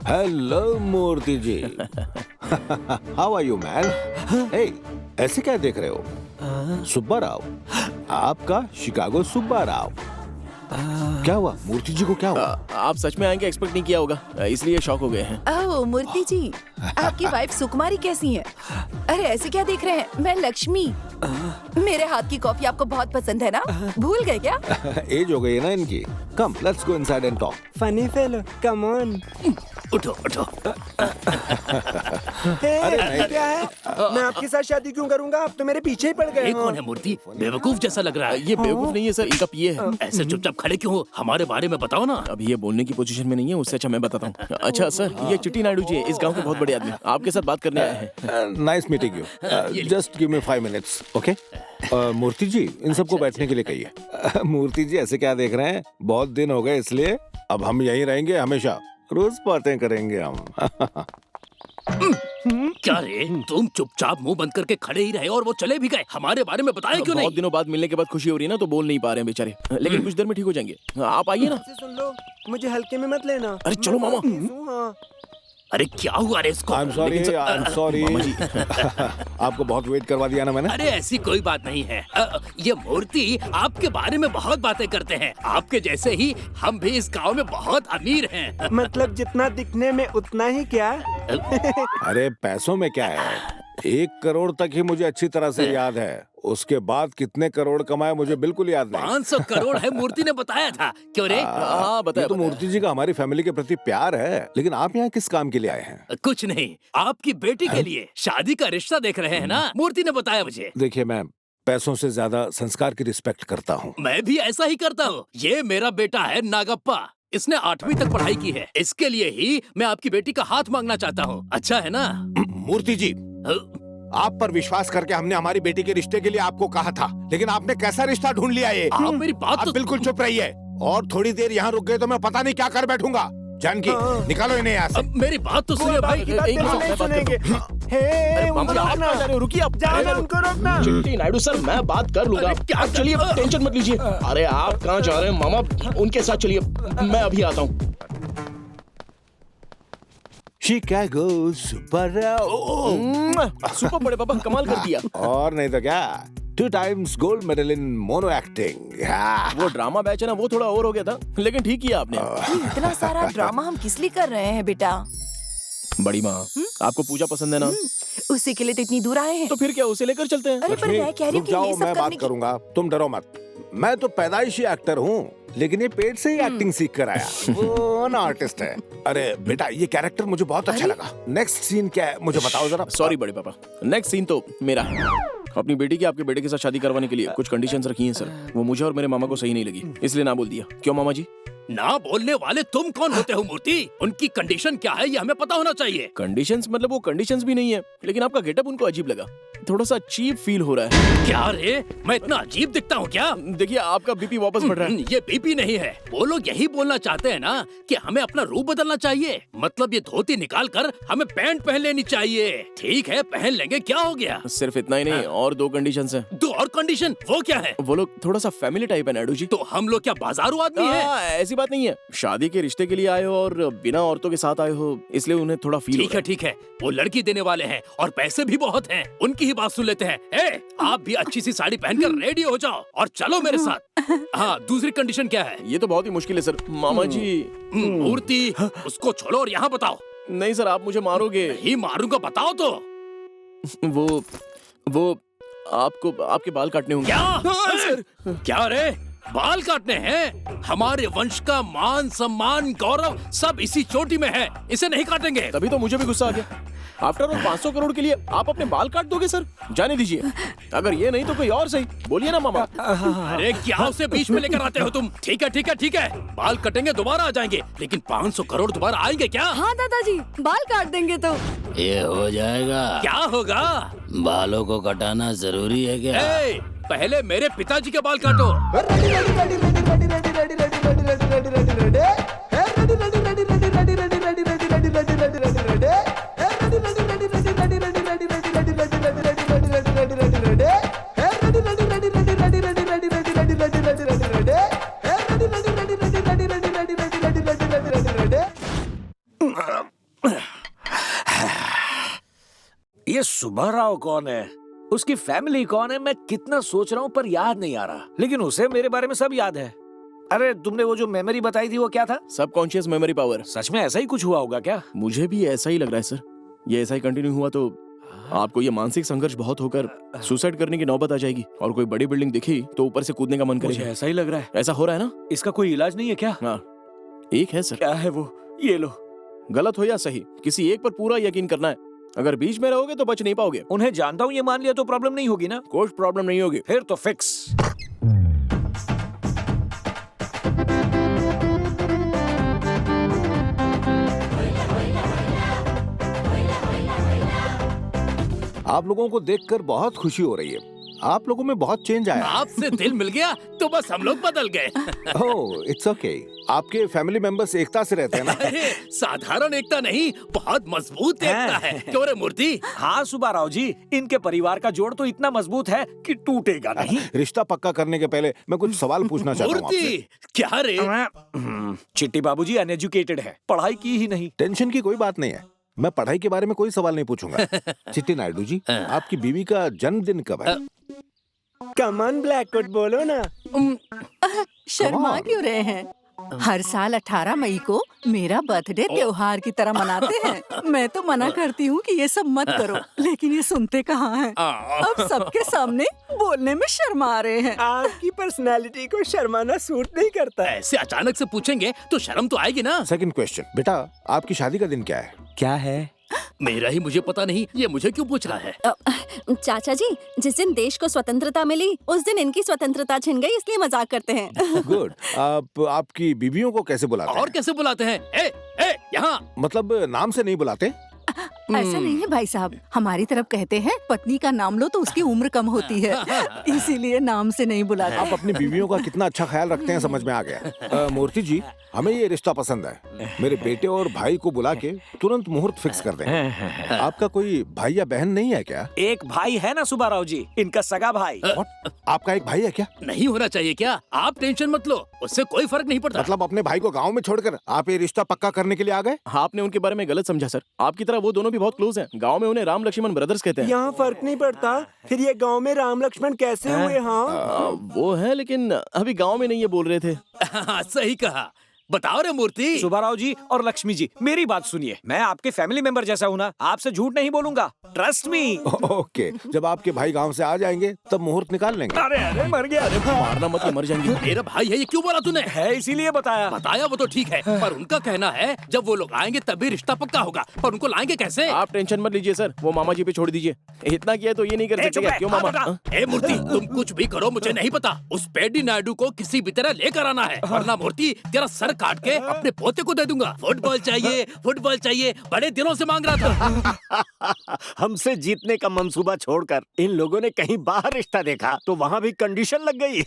Hello Murthy ji. How are you man? Hey, ऐसे क्या देख रहे हो? सुब्बाराव, आपका शिकागो सुब्बाराव। क्या हुआ मूर्ति जी को, क्या हुआ? आप सच में आएंगे एक्सपेक्ट नहीं किया होगा, इसलिए शॉक हो गए हैं। ओह मूर्ति जी, आपकी वाइफ सुकुमारी कैसी है? अरे ऐसे क्या देख रहे हैं? मैं लक्ष्मी। मेरे हाथ की कॉफी आपको बहुत पसंद है ना? भूल गए क्या? एज हो गई है ना इनकी। Come, let's go inside and talk. Funny fellow, come on. उठो उठो। अरे क्या है? मैं आपके साथ शादी क्यों करूंगा? आप तो मेरे पीछे ही पड़ गए। ये कौन है मूर्ति? बेवकूफ जैसा लग रहा है। ये बेवकूफ नहीं है सर, इनका पीए है। ऐसे चुपचाप खड़े क्यों हो? हमारे बारे में बताओ ना। अब ये बोलने की पोजीशन में नहीं है, उससे अच्छा मैं बताता हूँ। अच्छा सर, ये चिट्टी नायडू जी है, इस गांव के बहुत बड़े आदमी, आपके साथ बात करने आए हैं। Nice meeting you. Just give me 5 minutes, okay? Murthy ji, इन सबको बैठने के लिए कहिए। मूर्ति जी ऐसे क्या देख रहे हैं? बहुत दिन हो गए इसलिए अब हम यहीं रहेंगे हमेशा, रोज बातें करेंगे हम। क्या रे, तुम चुपचाप मुंह बंद करके खड़े ही रहे और वो चले भी गए, हमारे बारे में बताया क्यों नहीं? बहुत दिनों बाद मिलने के बाद खुशी हो रही है ना, तो बोल नहीं पा रहे हैं बेचारे, लेकिन कुछ देर में ठीक हो जाएंगे। आप आइए ना। सुन लो, मुझे हल्के में मत लेना। अरे चलो मामा। अरे क्या हुआ रे इसको? I'm sorry। आपको बहुत वेट करवा दिया ना मैंने। अरे ऐसी कोई बात नहीं है। ये मूर्ति आपके बारे में बहुत बातें करते हैं। आपके जैसे ही हम भी इस गांव में बहुत अमीर हैं। मतलब जितना दिखने में उतना ही क्या? अरे पैसों में क्या है, 1 करोड़ तक ही मुझे अच्छी तरह से याद है, उसके बाद कितने करोड़ कमाए मुझे बिल्कुल याद नहीं। 500 करोड़ है, मूर्ति ने बताया था। क्यों रे? हाँ बताया। तो मूर्ति जी का हमारी फैमिली के प्रति प्यार है, लेकिन आप यहाँ किस काम के लिए आए हैं? कुछ नहीं, आपकी बेटी के लिए शादी का रिश्ता देख रहे हैं ना, मूर्ति ने बताया मुझे। देखिए मैं पैसों से ज्यादा संस्कार की रिस्पेक्ट करता हूँ। मैं भी ऐसा ही करता हूँ। ये मेरा बेटा है नागप्पा, इसने 8वीं तक पढ़ाई की है। इसके लिए ही मैं आपकी बेटी का हाथ मांगना चाहता हूँ। अच्छा है ना? मूर्ति जी, आप पर विश्वास करके हमने हमारी बेटी के रिश्ते के लिए आपको कहा था, लेकिन आपने कैसा रिश्ता ढूंढ लिया ये? आप मेरी बात तो बिल्कुल चुप रहिए, और थोड़ी देर यहाँ रुक गए तो मैं पता नहीं क्या कर बैठूंगा। जानकी, निकालो इन्हें यहाँ से। मेरी बात तो सुनिए भाई। रुकिए आप, उनको रोकना। चिट्टी नायडू सर, मैं बात कर लूंगा। आप चलिए, टेंशन मत लीजिए। अरे आप कहाँ जा रहे हैं मामा? उनके साथ चलिए, मैं अभी आता हूँ। शिकागो सुब्बाराव। सुपर बड़े पापा, कमाल कर दिया। और नहीं तो क्या, 2 times gold medal in mono acting. वो ड्रामा बैच है ना, वो थोड़ा और हो गया था, लेकिन ठीक किया आपने। इतना सारा ड्रामा हम किस लिए कर रहे हैं बेटा? बड़ी माँ, आपको पूजा पसंद है ना? उसी के लिए तो इतनी दूर आए हैं। तो फिर क्या, उसे लेकर चलते हैं। अरे पर मैं कह रही हूँ कि ये सब मैं करने बात करूंगा, तुम डरो मत। मैं तो पैदाइशी एक्टर हूँ, लेकिन ये पेट से ही एक्टिंग सीख कर आया। वो ना आर्टिस्ट है। अरे बेटा, ये कैरेक्टर मुझे बहुत अच्छा लगा। नेक्स्ट सीन क्या है मुझे बताओ जरा। सॉरी बड़े पापा, नेक्स्ट सीन तो मेरा है। अपनी बेटी की आपके बेटे के साथ शादी करवाने के लिए कुछ कंडीशंस रखी हैं सर। वो मुझे और मेरे मामा को सही नहीं लगी, इसलिए ना बोल दिया। क्यों मामा जी? ना बोलने वाले तुम कौन होते हो मूर्ति? उनकी कंडीशन क्या है ये हमें पता होना चाहिए। कंडीशंस मतलब वो कंडीशंस भी नहीं है, लेकिन आपका गेटअप उनको अजीब लगा, थोड़ा सा चीप फील हो रहा है। क्या रे, मैं इतना अजीब दिखता हूँ क्या? देखिए आपका बीपी वापस बढ़ रहा है। ये बीपी नहीं है, वो लोग यही बोलना चाहते हैं ना कि हमें अपना रूप बदलना चाहिए। मतलब ये धोती निकाल कर हमें पैंट पहन लेनी चाहिए। ठीक है पहन लेंगे, क्या हो गया? सिर्फ इतना ही नहीं, और 2 कंडीशंस हैं। 2 और कंडीशन? वो क्या है? वो लोग थोड़ा सा फैमिली टाइप है नायडू जी। तो हम लोग क्या बाजारू आदमी है? ऐसी बात नहीं है, शादी के रिश्ते के लिए आए हो और बिना औरतों के साथ आए हो, इसलिए उन्हें थोड़ा फील। ठीक है, वो लड़की देने वाले हैं और पैसे भी बहुत हैं, उनकी ही बात सुन लेते हैं। ए, आप भी अच्छी सी साड़ी पहनकर रेडी हो जाओ और चलो मेरे साथ। हाँ, दूसरी कंडीशन क्या है? ये तो बहुत ही मुश्किल है सर। मामा जी। मूर्ति, उसको छोड़ो और यहाँ बताओ। नहीं सर, आप मुझे मारोगे। नहीं मारूंगा, बताओ तो। वो आपको आपके बाल काटने होंगे। क्या सर? क्या रे, बाल काटने हैं? हमारे वंश का मान सम्मान गौरव सब इसी चोटी में है, इसे नहीं काटेंगे। तभी तो मुझे भी गुस्सा आ गया। आफ्टर ऑल 500 करोड़ के लिए आप अपने बाल काट दोगे सर? जाने दीजिए, अगर ये नहीं तो कोई और सही। बोलिए ना मामा। अरे क्या उसे बीच में लेकर आते हो तुम? ठीक है, बाल कटेंगे दोबारा आ जाएंगे, लेकिन 500 करोड़ दोबारा आएंगे क्या? हाँ दादाजी, बाल काट देंगे तो। ये हो जाएगा। क्या होगा? बालों को कटाना जरूरी है क्या? पहले मेरे पिताजी के बाल काटो। ये सुब्बा राव कौन है? उसकी फैमिली कौन है? मैं कितना सोच रहा हूँ पर याद नहीं आ रहा, लेकिन उसे मेरे बारे में सब याद है। अरे तुमने वो जो मेमोरी बताई थी वो क्या था? Subconscious memory power. सच में ऐसा ही कुछ हुआ होगा क्या? मुझे भी ऐसा ही लग रहा है सर। ये ऐसा ही कंटिन्यू हुआ तो आपको ये मानसिक संघर्ष बहुत होकर सुसाइड करने की नौबत आ जाएगी, और कोई बड़ी बिल्डिंग दिखी तो ऊपर से कूदने का मन करेगा। मुझे ऐसा ही लग रहा है। ऐसा हो रहा है ना? इसका कोई इलाज नहीं है क्या? हाँ, एक है सर। क्या है वो? ये लो। गलत हो या सही, किसी एक पर पूरा यकीन करना है। अगर बीच में रहोगे तो बच नहीं पाओगे। उन्हें जानता हूँ, ये मान लिया तो प्रॉब्लम नहीं होगी ना? कोई प्रॉब्लम नहीं होगी। फिर तो फिक्स। आप लोगों को देखकर बहुत खुशी हो रही है। आप लोगों में बहुत चेंज आया। आपसे दिल मिल गया तो बस हम लोग बदल गए। ओह, इट्स ओके। आपके फैमिली मेंबर्स एकता से रहते हैं ना? अरे साधारण एकता नहीं, बहुत मजबूत एकता है। क्यों रे मूर्ति? हाँ सुब्बा राव जी, इनके परिवार का जोड़ तो इतना मजबूत है कि टूटेगा नहीं। रिश्ता पक्का करने के पहले मैं कुछ सवाल पूछना चाहता हूँ आपसे। क्या रे? चिट्टी बाबूजी अनएजुकेटेड है, पढ़ाई की ही नहीं। टेंशन की कोई बात नहीं है, मैं पढ़ाई के बारे में कोई सवाल नहीं पूछूंगा। चिट्टी नायडू जी, आपकी बीवी का जन्मदिन कब है? कमन ब्लैकवुड बोलो ना। शर्मा क्यों रहे हैं? हर साल 18 मई को मेरा बर्थडे त्योहार की तरह मनाते हैं। मैं तो मना करती हूँ कि ये सब मत करो, लेकिन ये सुनते कहाँ हैं। अब सबके सामने बोलने में शर्मा आ रहे हैं। आपकी पर्सनालिटी को शर्माना सूट नहीं करता। ऐसे अचानक से पूछेंगे तो शर्म तो आएगी ना। सेकंड क्वेश्चन, बेटा आपकी शादी का दिन क्या है? क्या है? मेरा ही मुझे पता नहीं, ये मुझे क्यों पूछ रहा है? चाचा जी, जिस दिन देश को स्वतंत्रता मिली उस दिन इनकी स्वतंत्रता छिन गई, इसलिए मजाक करते हैं। गुड। आपकी बीवियों को कैसे बुलाते हैं? और कैसे बुलाते हैं? ए, यहाँ। मतलब नाम से नहीं बुलाते? ऐसा नहीं है भाई साहब, हमारी तरफ कहते हैं पत्नी का नाम लो तो उसकी उम्र कम होती है, इसीलिए नाम से नहीं बुलाते। आप अपनी बीवियों का कितना अच्छा ख्याल रखते हैं, समझ में आ गया। मूर्ति जी, हमें ये रिश्ता पसंद है। मेरे बेटे और भाई को बुला के तुरंत मुहूर्त फिक्स कर दें। आपका कोई भाई या बहन नहीं है क्या? एक भाई है ना सुब्बा राव जी, इनका सगा भाई। आपका एक भाई है क्या? नहीं होना चाहिए क्या? आप टेंशन मत लो, उससे कोई फर्क नहीं पड़ता। मतलब अपने भाई को गाँव में छोड़कर आप ये रिश्ता पक्का करने के लिए आ गए? आपने उनके बारे में गलत समझा सर। आपकी तरह वो दोनों भी बहुत क्लोज हैं। गांव में उन्हें राम लक्ष्मण ब्रदर्स कहते हैं। यहाँ फर्क नहीं पड़ता, फिर ये गांव में राम लक्ष्मण कैसे हुए? हाँ वो है, लेकिन अभी गांव में नहीं, ये बोल रहे थे। सही कहा, बताओ रे मूर्ति। सुब्बाराव जी और लक्ष्मी जी, मेरी बात सुनिए। मैं आपके फैमिली मेंबर जैसा हूँ ना, आपसे झूठ नहीं बोलूंगा। Trust me. ओके, जब आपके भाई गांव से आ जाएंगे तब मुहूर्त निकाल लेंगे। अरे अरे मर गया। अरे मारना मत, मर जाएंगे। मेरा भाई है, ये क्यों बोला तूने? है इसीलिए बताया। बताया वो तो ठीक है, पर उनका कहना है जब वो लोग आएंगे तभी रिश्ता पक्का होगा। पर उनको लाएंगे कैसे? आप टेंशन मत लीजिए सर, वो मामा जी पे छोड़ दीजिए। इतना किया तो ये नहीं कर सकते क्या? क्यों मामा? ए मूर्ति, तुम कुछ भी करो मुझे नहीं पता। उस पेडी नायडू को किसी भी तरह लेकर आना है, वरना मूर्ति तेरा सर काट के अपने पोते को दे दूंगा। फुटबॉल चाहिए, फुटबॉल चाहिए, बड़े दिनों से मांग रहा था। हमसे जीतने का मंसूबा छोड़कर इन लोगों ने कहीं बाहर रिश्ता देखा तो वहाँ भी कंडीशन लग गई।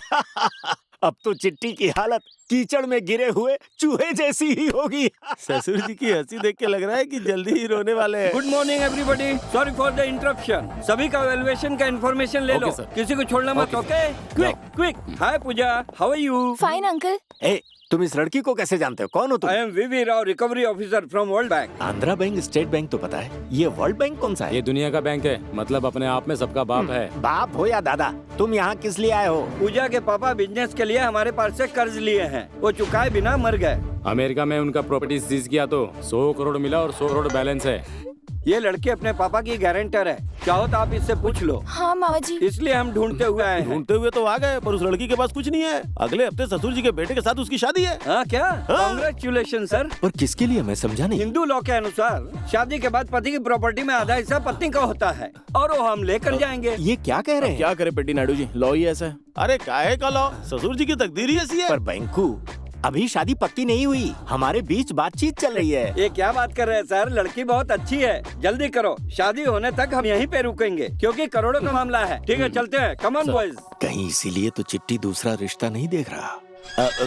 अब तो चिट्टी की हालत कीचड़ में गिरे हुए चूहे जैसी ही होगी। ससुर जी की हंसी देख के लग रहा है कि जल्दी ही रोने वाले हैं। Good morning everybody, sorry for the interruption. सभी का वैल्यूएशन का इन्फॉर्मेशन ले लो, किसी को छोड़ना मत। Okay, quick quick. Hi Pooja, how are you? Fine uncle. ए, तुम इस लड़की को कैसे जानते हो? कौन हो तुम? I am VV Rao, recovery officer from World Bank. Andhra bank, state bank तो पता है, ये वर्ल्ड बैंक कौन सा है? ये दुनिया का बैंक है, मतलब अपने आप में सबका बाप है। बाप हो या दादा, तुम यहाँ किस लिए आए हो? पूजा के पापा बिजनेस के लिए हमारे पास से कर्ज लिए हैं, वो चुकाए बिना मर गए। अमेरिका में उनका प्रॉपर्टी सीज किया तो 100 करोड़ मिला और 100 करोड़ बैलेंस है। ये लड़की अपने पापा की गारंटर है, चाहो तो आप इससे पूछ लो। हाँ मामा जी। इसलिए हम ढूंढते हुए आए हैं। ढूंढते हुए तो आ गए, पर उस लड़की के पास कुछ नहीं है। अगले हफ्ते ससुर जी के बेटे के साथ उसकी शादी है। हाँ क्या? Congratulation sir. और किसके लिए, मैं समझा नहीं। हिंदू लॉ के अनुसार शादी के बाद पति की प्रॉपर्टी में आधा हिस्सा पत्नी का होता है और वो हम लेकर जाएंगे। ये क्या कह रहे हैं? क्या करे पेडी नायडू जी, लॉ ही ऐसा है। अरे काहे का लॉ, ससुर जी की तकदीर ही ऐसी है। पर बैंकू, अभी शादी पक्की नहीं हुई, हमारे बीच बातचीत चल रही है। ये क्या बात कर रहे हैं सर, लड़की बहुत अच्छी है, जल्दी करो। शादी होने तक हम यहीं पे रुकेंगे क्योंकि करोड़ों का मामला है। ठीक है चलते हैं, कम ऑन बॉयज। कहीं इसीलिए तो चिट्टी दूसरा रिश्ता नहीं देख रहा।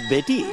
बेटी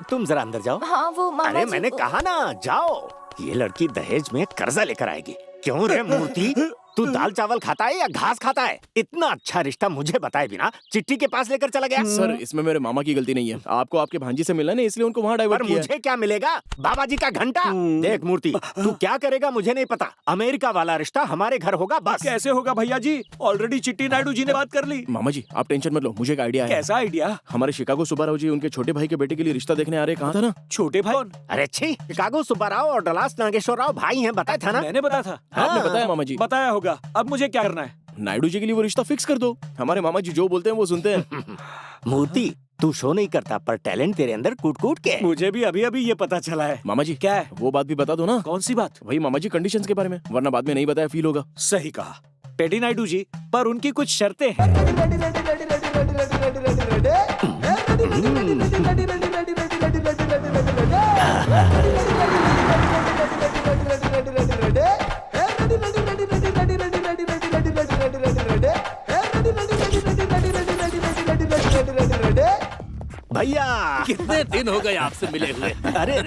तुम जरा अंदर जाओ। हाँ वो मामा अरे जी मैंने कहा ना जाओ। ये लड़की दहेज में कर्जा लेकर आएगी। क्यों रे मूर्ति, तू दाल चावल खाता है या घास खाता है? इतना अच्छा रिश्ता मुझे बताए बिना चिट्टी के पास लेकर चला गया। सर इसमें मेरे मामा की गलती नहीं है, आपको आपके भांजी से मिला नहीं इसलिए उनको वहाँ डाइवर्ट किया। मुझे क्या मिलेगा? बाबा जी का घंटा। देख मूर्ति, तू क्या करेगा मुझे नहीं पता। अमेरिका वाला रिश्ता हमारे घर होगा बस। कैसे होगा भैया जी? ऑलरेडी चिट्टी नायडू जी ने बात कर ली। मामा जी आप टेंशन मत लो, मुझे एक आइडिया है। कैसा आइडिया? हमारे शिकागो सुब्बाराव जी उनके छोटे भाई के बेटे के लिए रिश्ता देखने आ रहे, कहा था ना? छोटे भाई? अरे छी, शिकागो सुब्बाराव और डलास नागेश्वर राव भाई हैं, बताया था ना? मैंने बताया था। आपने बताया मामा जी? बताया होगा। अब मुझे क्या करना है? नायडू जी के लिए वो रिश्ता फिक्स कर दो। हमारे मामा जी जो बोलते हैं वो सुनते हैं। मूर्ति तू शो नहीं करता, पर टैलेंट तेरे अंदर कूट कूट के। मुझे भी अभी अभी ये पता चला है। मामा जी क्या है? वो बात भी बता दो ना। कौन सी बात? वही मामा जी कंडीशंस के बारे में, वरना बाद में नहीं बताया फील होगा। सही कहा पेडी नायडू जी, पर उनकी कुछ शर्तें हैं। भैया कितने दिन हो गए आपसे मिले हुए। अरे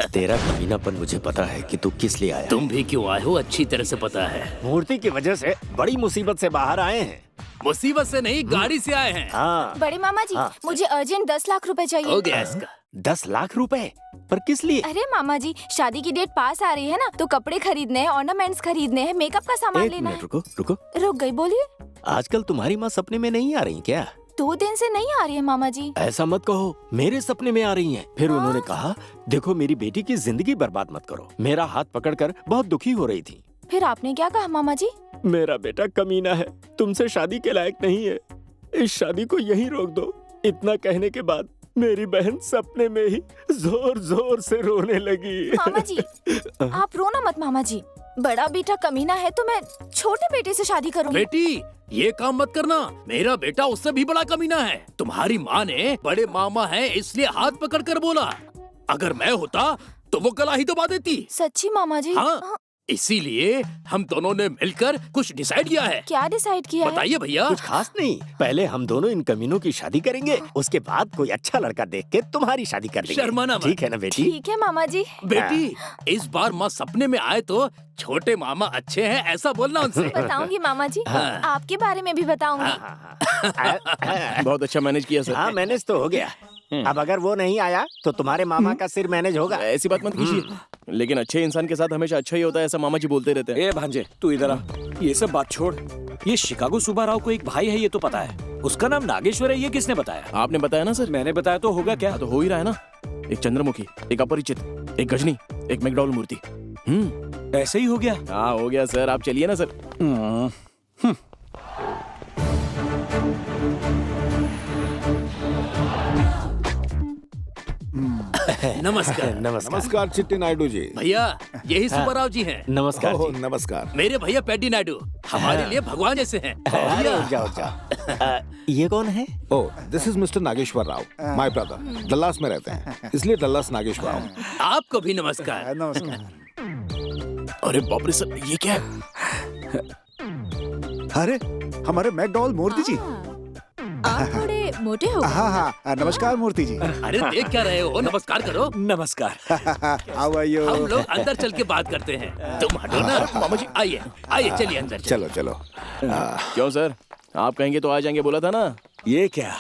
तेरा कमीनापन मुझे पता है कि तू किस लिए आया। तुम भी क्यों आए हो अच्छी तरह से पता है। मूर्ति की वजह से बड़ी मुसीबत से बाहर आए हैं। मुसीबत से नहीं, गाड़ी से आए हैं। हाँ। बड़े मामा जी मुझे अर्जेंट 10 लाख रुपए चाहिए। हो गया इसका। 10 लाख रुपए? पर किस लिए? अरे मामा जी शादी की डेट पास आ रही है ना, तो कपड़े खरीदने हैं, ऑर्नामेंट्स खरीदने हैं, मेकअप का सामान एक लेना मिनट है। रुको रुको। रुक गई, बोलिए। आजकल तुम्हारी माँ सपने में नहीं आ रही क्या? 2 दिन से नहीं आ रही है मामा जी। ऐसा मत कहो, मेरे सपने में आ रही हैं। फिर उन्होंने कहा देखो मेरी बेटी की जिंदगी बर्बाद मत करो। मेरा हाथ पकड़कर बहुत दुखी हो रही थी। फिर आपने क्या कहा मामा जी? मेरा बेटा कमीना है, तुमसे शादी के लायक नहीं है, इस शादी को यहीं रोक दो। इतना कहने के बाद मेरी बहन सपने में ही जोर जोर से रोने लगी। मामा जी आप रोना मत मामा जी, बड़ा बेटा कमीना है तो मैं छोटे बेटे से शादी करूंगी। बेटी ये काम मत करना, मेरा बेटा उससे भी बड़ा कमीना है। तुम्हारी माँ ने बड़े मामा है इसलिए हाथ पकड़ कर बोला, अगर मैं होता तो वो गला ही दबा देती। सच्ची मामा जी? हाँ, इसीलिए हम दोनों ने मिलकर कुछ डिसाइड किया है। क्या डिसाइड किया है? बताइए भैया। कुछ खास नहीं, पहले हम दोनों इन कमीनों की शादी करेंगे, उसके बाद कोई अच्छा लड़का देख के तुम्हारी शादी कर देंगे। शर्माना मत। ठीक है ना बेटी? ठीक है मामा जी। बेटी इस बार माँ सपने में आए तो छोटे मामा अच्छे हैं ऐसा बोलना उनसे। बताऊंगी मामा जी, आपके बारे में भी बताऊंगी। बहुत अच्छा मैनेज किया सर। हाँ मैनेज तो हो गया। अब अगर वो नहीं आया तो तुम्हारे मामा का सिर मैनेज होगा। ऐसी बात मत कीजिए, लेकिन अच्छे इंसान के साथ हमेशा अच्छा ही होता है ऐसा मामा जी बोलते रहते हैं। ए भांजे तू इधर आ, ये सब बात छोड़। ये शिकागो सुब्बाराव को एक भाई है ये तो पता है, उसका नाम नागेश्वर है, ये किसने बताया? आपने बताया ना सर। मैंने बताया तो होगा क्या? तो हो ही रहा है ना। एक चंद्रमुखी, एक अपरिचित, एक गजनी, एक मैकडॉल मूर्ति। ऐसे ही हो गया? हाँ हो गया सर, आप चलिए ना सर। नमस्कार। नमस्कार चिट्टी नायडू जी। भैया यही सुब्बाराव जी हैं। नमस्कार ओह, जी। नमस्कार। मेरे भैया पेड्डी नायडू हमारे लिए भगवान जैसे हैं। ये कौन है? Oh, this is mister Nageshwar Rao, my brother. Dallas में रहते हैं, इसलिए डल्लास नागेश्वर राव। आपको भी नमस्कार। अरे बाप रे सर, ये क्या है? अरे हमारे मैकडॉल मूर्ति जी। आप थोड़े मोटे हो गए। हाँ हाँ, नमस्कार मूर्ति जी। अरे देख क्या रहे हो, नमस्कार करो। नमस्कार। How are you? हम लोग अंदर चल के बात करते हैं, तुम हटो ना। मामा जी आइए आइए, चलिए अंदर चलो चलो। क्यों सर, आप कहेंगे तो आ जाएंगे, बोला था ना। ये क्या,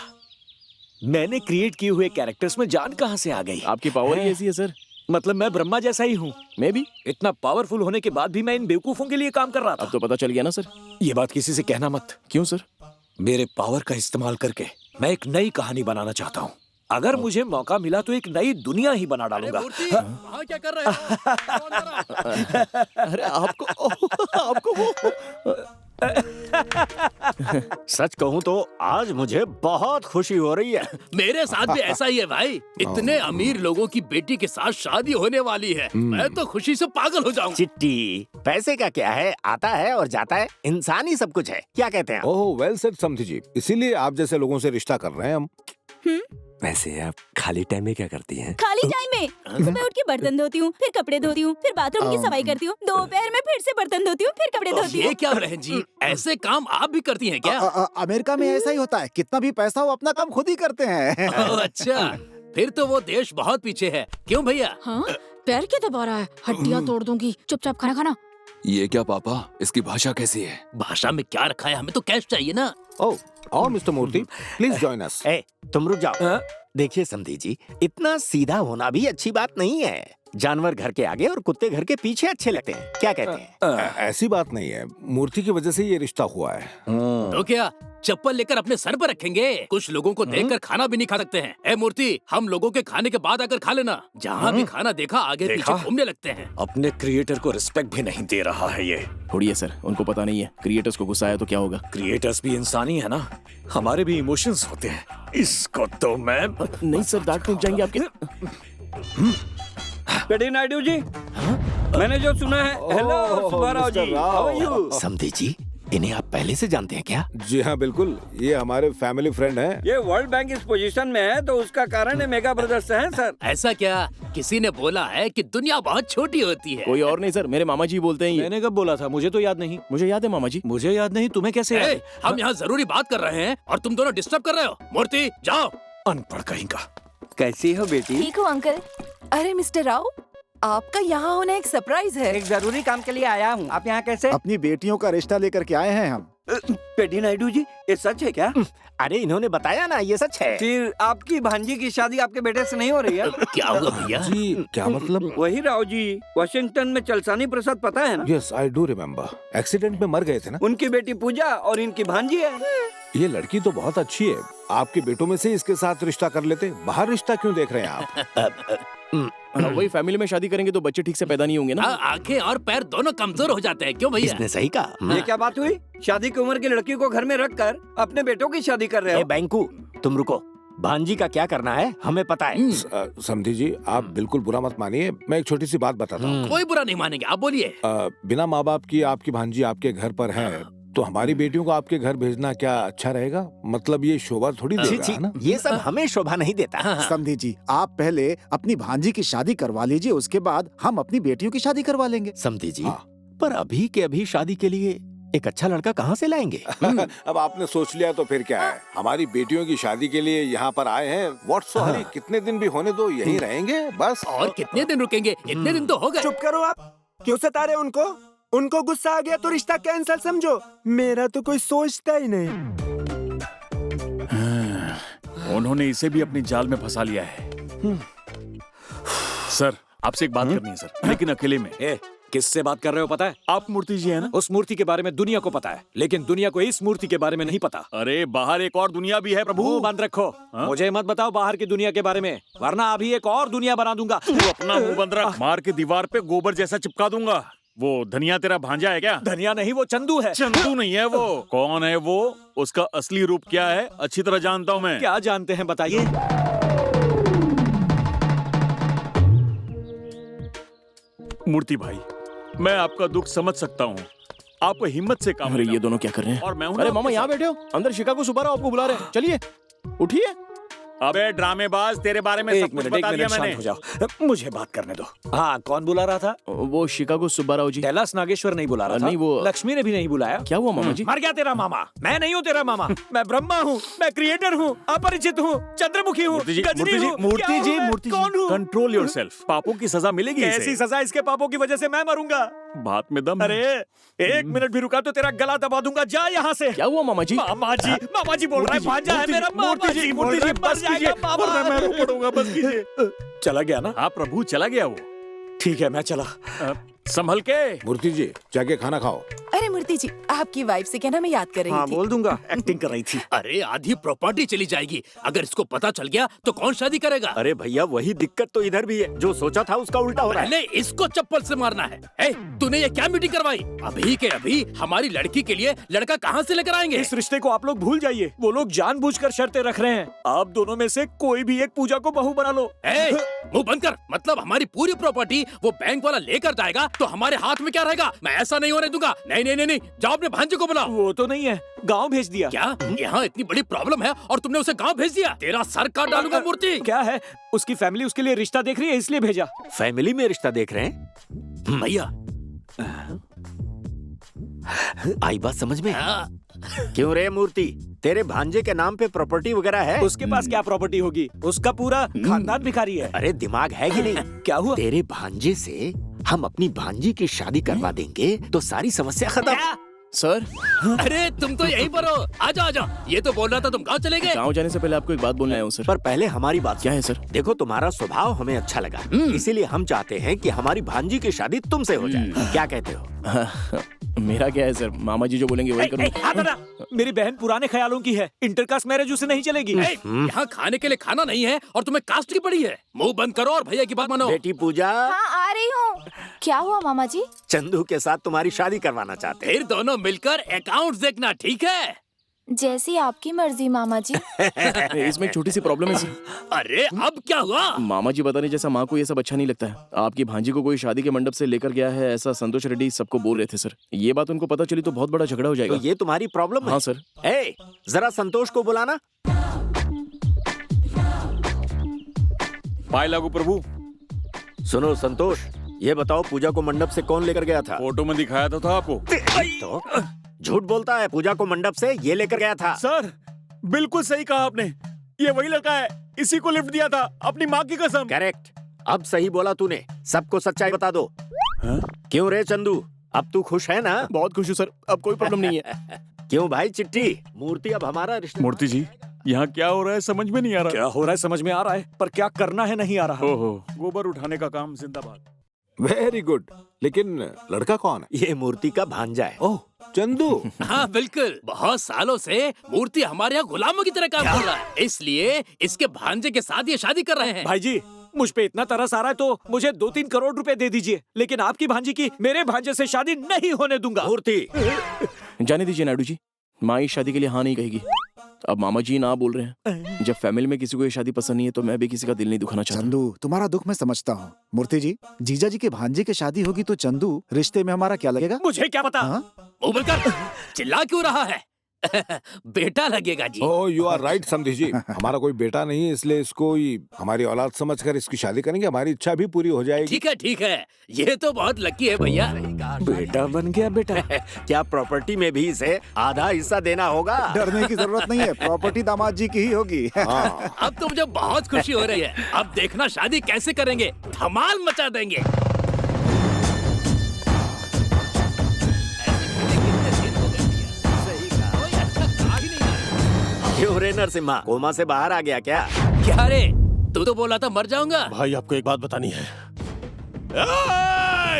मैंने क्रिएट किए हुए कैरेक्टर्स में जान कहाँ से आ गई? आपकी पावर ही ऐसी है सर। मतलब मैं ब्रह्मा जैसा ही हूँ। मैं भी इतना पावरफुल होने के बाद भी मैं इन बेवकूफों के लिए काम कर रहा था। अब तो पता चल गया ना सर। ये बात किसी से कहना मत। क्यों सर? मेरे पावर का इस्तेमाल करके मैं एक नई कहानी बनाना चाहता हूँ। अगर मुझे मौका मिला तो एक नई दुनिया ही बना डालूंगा। हाँ, क्या कर रहे हो? अरे आपको वो सच कहूँ तो आज मुझे बहुत खुशी हो रही है। मेरे साथ भी ऐसा ही है भाई। इतने अमीर लोगों की बेटी के साथ शादी होने वाली है, मैं तो खुशी से पागल हो जाऊंगा। चिट्टी, पैसे का क्या है, आता है और जाता है, इंसान ही सब कुछ है, क्या कहते हैं? ओह वेल सेड समझी जी, इसीलिए आप जैसे लोगों से रिश्ता कर रहे हैं हम। वैसे आप खाली टाइम में क्या करती हैं? खाली टाइम में सुबह उठ के बर्तन धोती हूँ, फिर कपड़े धोती हूँ, फिर बाथरूम की सफाई करती हूँ, दोपहर में फिर से बर्तन धोती हूँ, फिर कपड़े धोती हूँ। ये क्या बहन जी, ऐसे काम आप भी करती हैं क्या? अमेरिका में ऐसा ही होता है, कितना भी पैसा हो अपना काम खुद ही करते हैं। अच्छा, फिर तो वो देश बहुत पीछे है। क्यों भैया? हाँ, पैर क्या दबा रहा है? हड्डियाँ तोड़ दूंगी। चुपचाप खाना खाना। ये क्या पापा, इसकी भाषा कैसी है? भाषा में क्या रखा है, हमें तो कैश चाहिए ना। Oh mister Murthy, please join us. तुम रुक जाओ। देखिए समधी जी, इतना सीधा होना भी अच्छी बात नहीं है। जानवर घर के आगे और कुत्ते घर के पीछे अच्छे लगते हैं, क्या कहते हैं? ऐसी बात नहीं है, मूर्ति की वजह से ये रिश्ता हुआ है। तो क्या चप्पल लेकर अपने सर पर रखेंगे? कुछ लोगों को देखकर खाना भी नहीं खा सकते हैं। ए मूर्ति, हम लोगों के खाने के बाद आकर खा लेना। जहाँ भी खाना देखा आगे पीछे घूमने लगते हैं। अपने क्रिएटर को रिस्पेक्ट भी नहीं दे रहा है ये। थोड़ी है सर, उनको पता नहीं है क्रिएटर्स को गुस्सा आया तो क्या होगा। क्रिएटर्स भी इंसानी है ना, हमारे भी इमोशंस होते हैं। इसको तो मैं नहीं सर, डांट टूट जाएंगे आपके। पेड्डी नायडू जी, मैंने जो सुना है। Hello Subbarao ji, how are you? समधी जी, इन्हें आप पहले से जानते हैं क्या? जी हाँ बिल्कुल, ये हमारे फैमिली फ्रेंड हैं। ये वर्ल्ड बैंक इस पोजीशन में है तो उसका कारण है मेगा ब्रदर्स हैं सर। ऐसा क्या? किसी ने बोला है कि दुनिया बहुत छोटी होती है। कोई और नहीं सर, मेरे मामा जी बोलते हैं ये। मैंने कब बोला था? मुझे तो याद नहीं। मुझे याद है मामा जी। मुझे याद नहीं, तुम्हें कैसे याद? हम यहाँ जरूरी बात कर रहे हैं और तुम दोनों डिस्टर्ब कर रहे हो। मूर्ति जाओ। अनपढ़ कहीं का। कैसी हो बेटी? ठीक हो अंकल। अरे मिस्टर राव, आपका यहाँ होना एक सरप्राइज है। एक जरूरी काम के लिए आया हूँ। आप यहाँ कैसे? अपनी बेटियों का रिश्ता लेकर के आए हैं हम। पेड्डी नायडू जी, ये सच है क्या? अरे इन्होंने बताया ना, ये सच है। फिर आपकी भांजी की शादी आपके बेटे से नहीं हो रही है? क्या होगा भैया? जी क्या मतलब? वही राव जी, वाशिंगटन में चलसानी प्रसाद पता है ना? Yes I do remember. Accident में मर गए थे ना? उनकी बेटी पूजा और इनकी भांजी है। ये लड़की तो बहुत अच्छी है, आपके बेटों में से इसके साथ रिश्ता कर लेते। बाहर रिश्ता क्यों देख रहे हैं आप? वही फैमिली में शादी करेंगे तो बच्चे ठीक से पैदा नहीं होंगे ना। आंखें और पैर दोनों कमजोर हो जाते हैं। क्यों भैया? इसने सही कहा। ये क्या बात हुई? शादी की उम्र की लड़की को घर में रखकर अपने बेटों की शादी कर रहे हो? बैंकू, तुम रुको। भांजी का क्या करना है हमें पता है। समधी जी, आप बिल्कुल बुरा मत मानिए, मैं एक छोटी सी बात बताता हूँ। कोई बुरा नहीं मानेंगे, आप बोलिए। बिना माँ बाप की आपकी भांजी आपके घर पर है तो हमारी बेटियों को आपके घर भेजना क्या अच्छा रहेगा? मतलब ये शोभा थोड़ी देगा, है ना? ये सब हमें शोभा नहीं देता। समधी जी, आप पहले अपनी भांजी की शादी करवा लीजिए, उसके बाद हम अपनी बेटियों की शादी करवा लेंगे। समधी जी, पर अभी के अभी शादी के लिए एक अच्छा लड़का कहाँ से लाएंगे? अब आपने सोच लिया तो फिर क्या है, हमारी बेटियों की शादी के लिए यहाँ पर आए हैं। व्हाट्स सो हरी, कितने दिन भी होने दो, यहीं रहेंगे बस। और कितने दिन रुकेंगे? इतने दिन तो हो गए। चुप करो आप, क्यों सता रहे उनको? उनको गुस्सा आ गया तो रिश्ता कैंसिल समझो। मेरा तो कोई सोचता ही नहीं। उन्होंने इसे भी अपनी जाल में फंसा लिया है। सर, आपसे एक बात करनी है सर, लेकिन अकेले में। किससे बात कर रहे हो पता है? आप मूर्ति जी है ना? उस मूर्ति के बारे में दुनिया को पता है, लेकिन दुनिया को इस मूर्ति के बारे में नहीं पता। अरे बाहर एक और दुनिया भी है प्रभु। मुंह बंद रखो। मुझे मत बताओ बाहर की दुनिया के बारे में, वरना अभी एक और दुनिया बना दूंगा। तू अपना मुंह बंद रख। मार के दीवार पे गोबर जैसा चिपका दूंगा। वो धनिया तेरा भांजा है क्या? धनिया नहीं, वो चंदू है। चंदू नहीं है वो। कौन है वो? उसका असली रूप क्या है अच्छी तरह जानता हूँ मैं। क्या जानते हैं बताइए? मूर्ति भाई, मैं आपका दुख समझ सकता हूँ। आप हिम्मत से काम। अरे ये दोनों क्या कर रहे हैं? और मैं हूं अरे ना मामा आपके यहाँ साथ। बैठे हो, अंदर शिकागो सुब्बाराव आपको बुला रहे हैं, चलिए उठिए। अबे ड्रामेबाज, तेरे बारे में सब कुछ बता दिया मैंने। शांत हो जाओ, मुझे बात करने दो। हाँ, कौन बुला रहा था? वो शिकागो सुब्बाराव जी। कैलाश नागेश्वर नहीं बुला रहा था? नहीं, वो लक्ष्मी ने भी नहीं बुलाया। क्या हुआ मामा जी? मर गया तेरा मामा। मैं नहीं हूँ तेरा मामा। मैं ब्रह्मा हूँ, मैं क्रिएटर हूँ, अपरिचित हूँ, चंद्रमुखी हूँ, गजनी हूँ। मूर्ति जी, कौन हूँ? Control yourself. पापों की सजा मिलेगी इसे। कैसी सजा? इसके पापों की वजह से मैं मरूंगा। बात में दम। अरे एक मिनट भी रुका तो तेरा गला दबा दूंगा। जा यहाँ से। क्या हुआ मामा जी? मामा जी बोल रहा है, भांजा है मेरा। मूर्ति जी, बस कीजिए, वरना मैं रो पड़ूंगा, बस कीजिए। चला गया ना? हाँ प्रभु, चला गया वो। ठीक है, मैं चला। संभल के। मूर्ति जी जाके खाना खाओ। अरे मूर्ति जी, आपकी वाइफ से कहना मैं याद कर रही हाँ, थी। बोल दूंगा, एक्टिंग कर रही थी। अरे आधी प्रॉपर्टी चली जाएगी अगर इसको पता चल गया तो कौन शादी करेगा? अरे भैया, वही दिक्कत तो इधर भी है। जो सोचा था उसका उल्टा हो रहा है। पहले इसको चप्पल से मारना है। ए, तूने ये क्या मीटिंग करवाई? अभी के अभी हमारी लड़की के लिए लड़का कहाँ से लेकर आएंगे? इस रिश्ते को आप लोग भूल जाइए। वो लोग जानबूझकर शर्तें रख रहे हैं। आप दोनों में से कोई भी एक पूजा को बहू बना लो। ए, मुंह बंद कर। मतलब हमारी पूरी प्रॉपर्टी वो बैंक वाला लेकर जाएगा तो हमारे हाथ में क्या रहेगा? मैं ऐसा नहीं होने दूंगा। नहीं नहीं नहीं नहीं, जाओ अपने भांजे को बुलाओ। वो तो नहीं है, गांव भेज दिया। क्या यहाँ इतनी बड़ी प्रॉब्लम है और तुमने उसे गांव भेज दिया? तेरा सर काट डालूंगा मूर्ति। क्या है, उसकी फैमिली उसके लिए रिश्ता देख रही है, इसलिए भेजा। फैमिली में रिश्ता देख रहे हैं? भैया आई बात समझ में? क्यों रे मूर्ति, तेरे भांजे के नाम पे प्रॉपर्टी वगैरह है? उसके पास क्या प्रॉपर्टी होगी? उसका पूरा खानदान भिखारी है। अरे दिमाग है कि नहीं? क्या हुआ? तेरे भांजे से हम अपनी भांजी की शादी करवा देंगे तो सारी समस्या खत्म। सर, अरे तुम तो यहीं पर हो। आ जाओ। ये तो बोल रहा था तुम गाँव चले गए। गाँव जाने से पहले आपको एक बात बोलने आया हूँ सर। पर पहले हमारी बात। क्या है सर? देखो, तुम्हारा स्वभाव हमें अच्छा लगा, इसीलिए हम चाहते हैं कि हमारी भांजी की शादी तुमसे हो जाए। क्या कहते हो? मेरा क्या है सर, मामा जी जो बोलेंगे वही करूँगा। मेरी बहन पुराने ख्यालों की है, इंटरकास्ट मैरिज उसे नहीं चलेगी। यहाँ खाने के लिए खाना नहीं है और तुम्हें कास्ट की पड़ी है। मुंह बंद करो और भैया की बात मानो। बेटी पूजा। हाँ आ रही हूँ। क्या हुआ मामा जी? चंदू के साथ तुम्हारी शादी करवाना चाहते हैं। फिर दोनों मिलकर अकाउंट्स देखना, ठीक है? जैसी आपकी मर्जी मामा जी। इसमें एक छोटी सी प्रॉब्लम है सर। अरे अब क्या हुआ? मामा जी बता रहे जैसा माँ को ये सब अच्छा नहीं लगता है। आपकी भांजी को कोई शादी के मंडप से लेकर गया है, ऐसा संतोष रेड्डी सबको बोल रहे थे सर। ये बात उनको पता चली तो बहुत बड़ा झगड़ा हो जाएगा। तो ये तुम्हारी प्रॉब्लम है? हाँ सर। ए, जरा संतोष को बुलाना। पाए लागू प्रभु। सुनो संतोष, ये बताओ पूजा को मंडप से कौन लेकर गया था? फोटो में दिखाया तो था आपको। तो झूठ बोलता है, पूजा को मंडप से ये लेकर गया था। सर बिल्कुल सही कहा आपने, ये वही लड़का है, इसी को लिफ्ट दिया था, अपनी माँ की कसम। करेक्ट, अब सही बोला तूने। सबको सच्चाई बता दो। क्यों रे चंदू, अब तू खुश है ना? बहुत खुश हूँ सर, अब कोई प्रॉब्लम नहीं है। क्यों भाई चिट्ठी, मूर्ति अब हमारा रिश्ता। मूर्ति जी, यहाँ क्या हो रहा है समझ में नहीं आ रहा। क्या हो रहा है समझ में आ रहा है, पर क्या करना है नहीं आ रहा। ओहो, गोबर उठाने का काम जिंदाबाद। वेरी गुड, लेकिन लड़का कौन है? ये मूर्ति का भांजा है। ओह चंदू। हाँ बिल्कुल, बहुत सालों से मूर्ति हमारे यहाँ गुलामों की तरह काम कर रहा है, इसलिए इसके भांजे के साथ ये शादी कर रहे हैं। भाई जी, मुझ पे इतना तरस आ रहा है तो मुझे 2-3 करोड़ रुपए दे दीजिए, लेकिन आपकी भांजी की मेरे भांजे से शादी नहीं होने दूंगा। मूर्ति जाने दीजिए नायडू जी, माँ इस शादी के लिए हाँ नहीं कहेगी। अब मामा जी ना बोल रहे हैं। जब फैमिली में किसी को ये शादी पसंद नहीं है तो मैं भी किसी का दिल नहीं दुखाना चाहता। चंदू, तुम्हारा दुख मैं समझता हूँ। मूर्ति जी, जीजा जी के भांजे की शादी होगी तो चंदू, रिश्ते में हमारा क्या लगेगा? मुझे क्या पता। मुंह बंद कर, चिल्ला क्यों रहा है? बेटा लगेगा जी। ओह यू आर राइट समझी जी, हमारा कोई बेटा नहीं है, इसलिए इसको हमारी औलाद समझकर इसकी शादी करेंगे, हमारी इच्छा भी पूरी हो जाएगी। ठीक है, ये तो बहुत लकी है भैया। बेटा बन गया बेटा। क्या प्रॉपर्टी में भी इसे आधा हिस्सा देना होगा? डरने की जरूरत नहीं है, प्रॉपर्टी दामाद जी की ही होगी। अब तो मुझे बहुत खुशी हो रही है। अब देखना शादी कैसे करेंगे, धमाल मचा देंगे। क्यों रे नरसिम्हा, कोमा से बाहर आ गया क्या? क्या रे, तू तो बोला था मर जाऊंगा। भाई आपको एक बात बतानी है।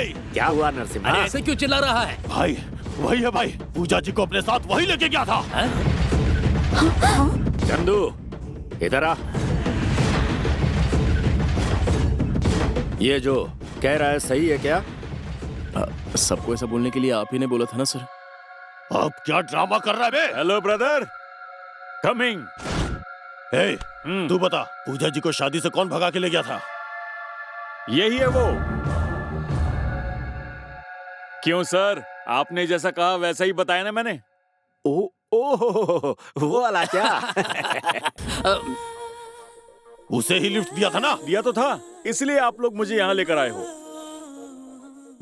क्या हुआ नरसिम्हा? अरे ऐसे क्यों चिल्ला रहा है? भाई वही है भाई, पूजा जी को अपने साथ वही लेके गया था। चंदू इधर आ। ये जो कह रहा है सही है क्या? सबको ऐसा बोलने के लिए आप ही ने बोला था ना सर। अब क्या ड्रामा कर रहा है बे? Hello brother, coming. तू बता, पूजा जी को शादी से कौन भगा के ले गया था? यही है वो। क्यों सर, आपने जैसा कहा वैसा ही बताया ना मैंने। वो वाला क्या? उसे ही लिफ्ट दिया था ना? दिया तो था, इसलिए आप लोग मुझे यहाँ लेकर आए हो।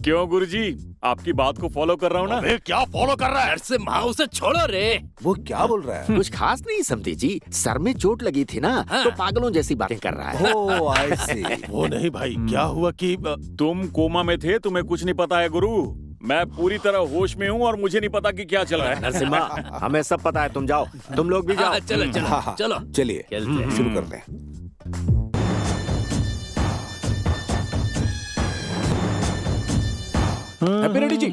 क्यों गुरुजी, आपकी बात को फॉलो कर रहा हूँ ना। अबे क्या फॉलो कर रहा है? नरसिम्हा उसे छोड़ो रे। वो क्या बोल रहा है? कुछ खास नहीं समझी जी, सर में चोट लगी थी ना, तो पागलों जैसी बातें कर रहा है। ओह आई सी। वो नहीं भाई, क्या हुआ कि तुम कोमा में थे, तुम्हें कुछ नहीं पता है गुरु। मैं पूरी तरह होश में हूँ और मुझे नहीं पता कि क्या चल रहा है। नरसिम्हा हमें सब पता है, तुम जाओ, तुम लोग भी जाओ। चलो चलो चलो चलिए शुरू करते हैं। हैप्पी रेडी जी,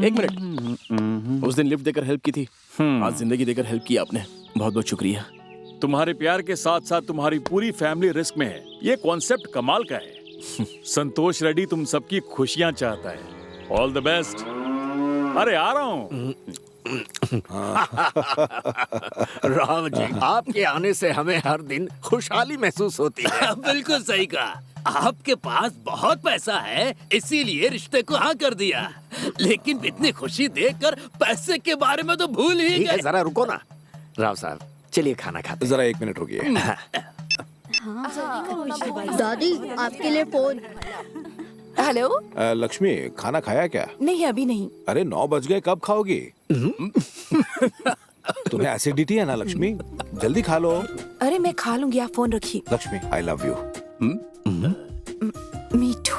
एक मिनट। उस दिन लिफ्ट देकर हेल्प की थी, आज जिंदगी देकर हेल्प की आपने, बहुत बहुत शुक्रिया। तुम्हारे प्यार के साथ साथ तुम्हारी पूरी फैमिली रिस्क में है, ये कॉन्सेप्ट कमाल का है। संतोष रेड्डी तुम सबकी खुशियां चाहता है। All the best. अरे आ रहा हूँ। राम जी, आपके आने से हमें हर दिन खुशहाली महसूस होती है। बिल्कुल सही कहा। आपके पास बहुत पैसा है, इसीलिए रिश्ते को हाँ कर दिया। लेकिन इतनी खुशी देखकर पैसे के बारे में तो भूल ही ठीक है, गए। जरा रुको ना राव साहब, चलिए खाना खाते। जरा 1 मिनट रुकिए। दादी आपके लिए फोन। हेलो। लक्ष्मी, खाना खाया क्या? नहीं अभी नहीं। अरे 9 बज गए, कब खाओगी? तुम्हें एसिडिटी है ना लक्ष्मी, जल्दी खा लो। अरे मैं खा लूंगी, आप फोन रखिए। Lakshmi I love you. Me too.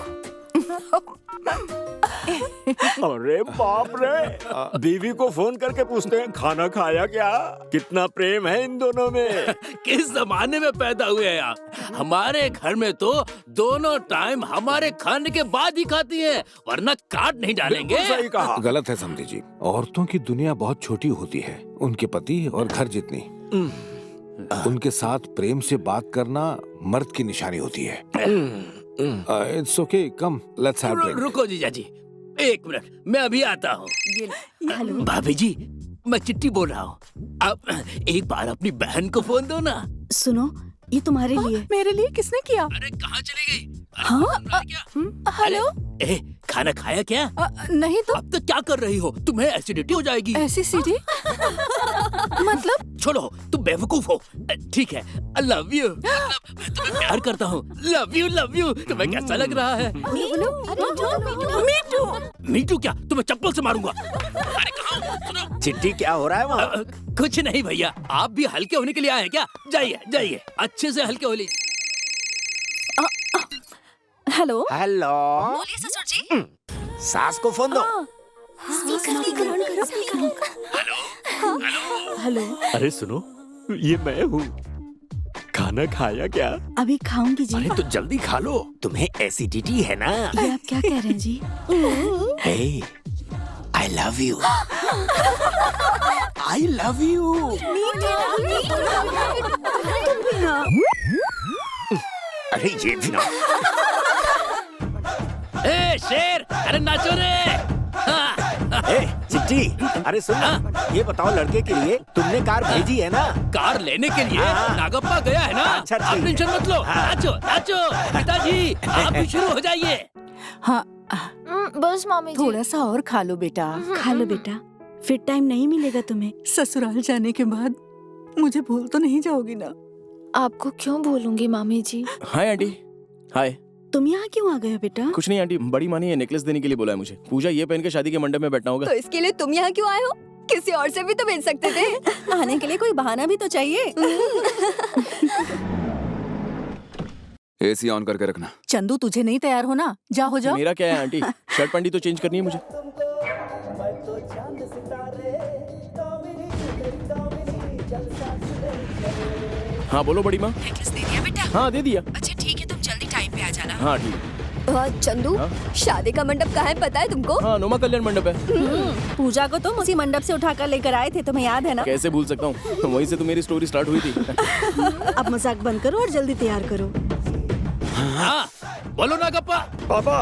अरे बाप रे, बीवी को फोन करके पूछते हैं खाना खाया क्या? कितना प्रेम है इन दोनों में। किस जमाने में पैदा हुए हैं आप? हमारे घर में तो दोनों टाइम हमारे खाने के बाद ही खाती हैं, वरना काट नहीं डालेंगे। सही कहा। गलत है समझी जी, औरतों की दुनिया बहुत छोटी होती है, उनके पति और घर जितनी। उनके साथ प्रेम से बात करना मर्द की निशानी होती है। It's okay, come let's have drink. रुको जीजा जी, 1 मिनट, मैं अभी आता हूँ। भाभी जी, मैं चिट्ठी बोल रहा हूँ, आप एक बार अपनी बहन को फोन दो ना। सुनो, ये तुम्हारे लिए। मेरे लिए किसने किया? अरे कहाँ चली गई? हेलो। खाना खाया क्या? नहीं तो। अब तो क्या कर रही हो? तुम्हें एसिडिटी हो जाएगी। एसिडिटी? मतलब? छोड़ो, तुम बेवकूफ हो। ठीक है, आई लव यू। मैं तुम्हें प्यार करता हूँ। Love you. तुम्हें कैसा लग रहा है? मीटू क्या? तुम्हें चप्पल से मारूंगा। अरे कहाँ हो? सुनो। चिट्ठी क्या हो रहा है वहाँ? कुछ नहीं भैया, आप भी हल्के होने के लिए आए हैं क्या? जाइए, अच्छे से हल्के हो लीजिए। हेलो। हेलो। बोलिए ससुर जी। सास को फोन दो। हेलो। अरे सुनो, ये मैं हूँ। खाना खाया क्या? अभी खाऊंगी जी। अरे तो जल्दी खा लो, तुम्हें एसिडिटी है ना। ये आप क्या कह रहे हैं जी? Hey, I love you. I love you. अरे ये भी ना। ए शेर, अरे नाचो रे। चिट्ठी, अरे सुन, ये बताओ, लड़के के लिए तुमने कार भेजी है ना? कार लेने के लिए नागप्पा गया है ना? अच्छा, आप टेंशन मत लो। नाचो पिताजी, आप भी शुरू हो जाइए। हाँ बस मामी जी। थोड़ा सा और खा लो बेटा। खा लो बेटा, फिर टाइम नहीं मिलेगा तुम्हें। ससुराल जाने के बाद मुझे भूल तो नहीं जाओगी ना? आपको क्यों भूलूंगी मामी जी? Hi aunty. हाय। तुम यहाँ क्यों आ गए हो बेटा? कुछ नहीं आंटी, बड़ी माँ ने ये नेकलेस देने के लिए बोला है मुझे। पूजा ये पहन के शादी के मंडप में बैठना होगा। तो इसके लिए तुम यहाँ क्यों आए हो? किसी और से भी तो भेज सकते थे। आने के लिए कोई बहाना भी तो चाहिए। एसी ऑन करके रखना। चंदू, तुझे नहीं तैयार होना? जा हो जाओ। मेरा क्या है आंटी, शर्ट पैंट तो चेंज करनी है मुझे। हाँ बोलो बड़ी माँ। नेकलेस दे दिया बेटा? हाँ दे दिया। अच्छा ठीक है, तुम जल्दी टाइम पे आ जाना। हाँ ठीक है। चंदू, शादी का मंडप कहाँ है पता है तुमको? हाँ, नोमा कल्याण मंडप है। पूजा को तुम उसी मंडप से उठाकर लेकर आए थे, तुम्हें याद है ना? कैसे भूल सकता हूँ, वहीं से तो मेरी स्टोरी स्टार्ट हुई थी। अब मजाक बंद करो और जल्दी तैयार करो। हाँ, बोलो ना गप्पा। पापा,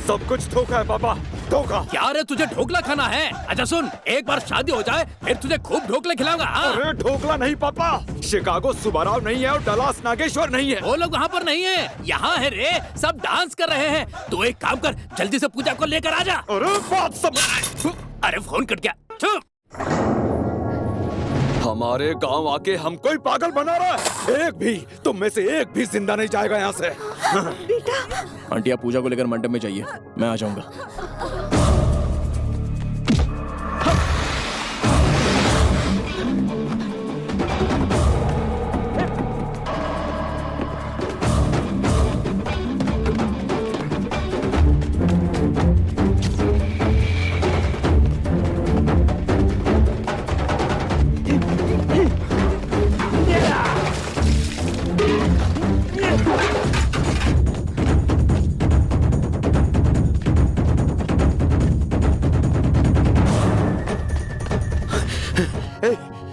सब कुछ धोखा है पापा, धोखा। क्या रे, तुझे ढोकला खाना है? अच्छा सुन, एक बार शादी हो जाए फिर तुझे खूब ढोकले खिलाऊंगा। अरे ढोकला नहीं पापा, शिकागो सुब्बाराव नहीं है और डलास नागेश्वर नहीं है। वो लोग वहाँ पर नहीं है, यहाँ है रे, सब डांस कर रहे हैं। तू एक काम कर, जल्दी से पूजा को लेकर आ जा। अरे बात सब। अरे फोन कट गया, चुप। हमारे गांव आके हम कोई पागल बना रहा है। एक भी, तुम में से एक भी जिंदा नहीं जाएगा यहाँ से। बेटा। आंटी, आप पूजा को लेकर मंडप में जाइए, मैं आ जाऊंगा।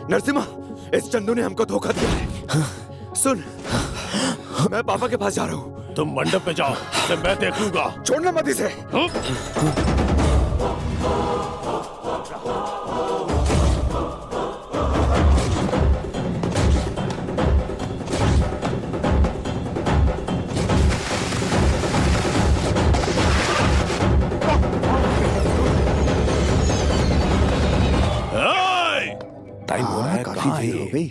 नरसिम्हा, इस चंदू ने हमको धोखा दिया है। सुन, मैं पापा के पास जा रहा हूँ। तुम मंडप पे जाओ, मैं देख लूंगा। छोड़ना मत इसे। टाइम हो रहा है, काफी देर हो गई।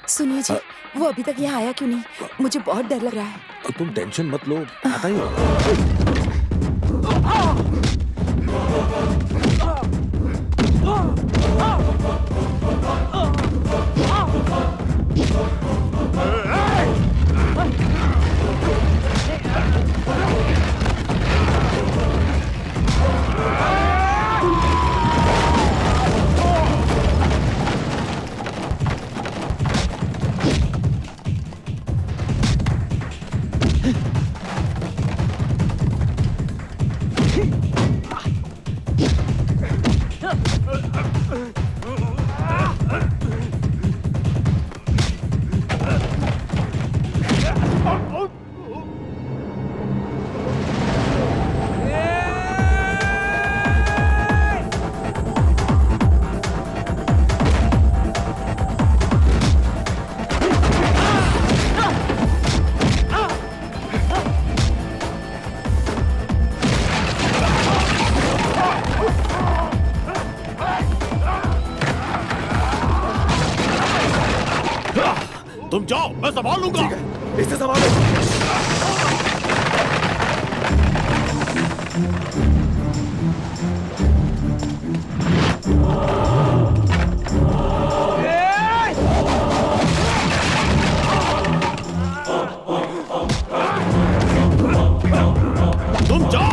सुनिए जी, वो अभी तक यहाँ आया क्यों नहीं? मुझे बहुत डर लग रहा है। तुम टेंशन मत लो, आता ही होगा। तुम जाओ, मैं संभाल लूंगा। इसे संभालो। तुम जाओ।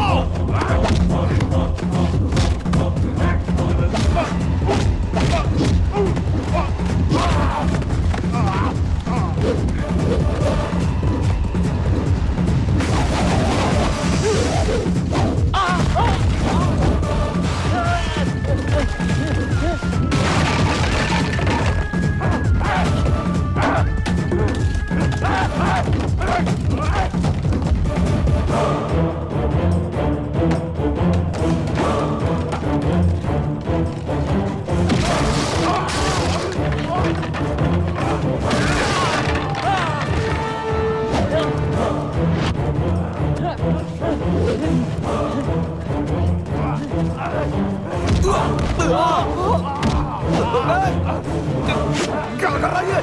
क्या कर रहा है ये?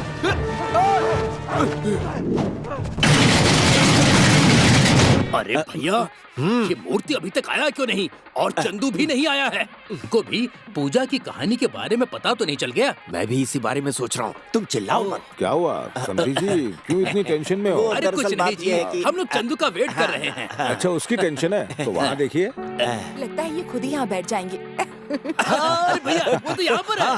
अरे भैया, ये मूर्ति अभी तक आया क्यों नहीं? और चंदू भी नहीं आया है। उनको भी पूजा की कहानी के बारे में पता तो नहीं चल गया? मैं भी इसी बारे में सोच रहा हूँ, तुम चिल्लाओ मत। क्या हुआ समधी जी, क्यों इतनी टेंशन में हो? अरे कुछ नहीं जी, हम लोग चंदू का वेट कर रहे हैं। अच्छा, उसकी टेंशन है तो वहाँ देखिए। लगता है ये खुद ही यहाँ बैठ जाएंगे। अरे भैया, वो तो यहाँ पर है।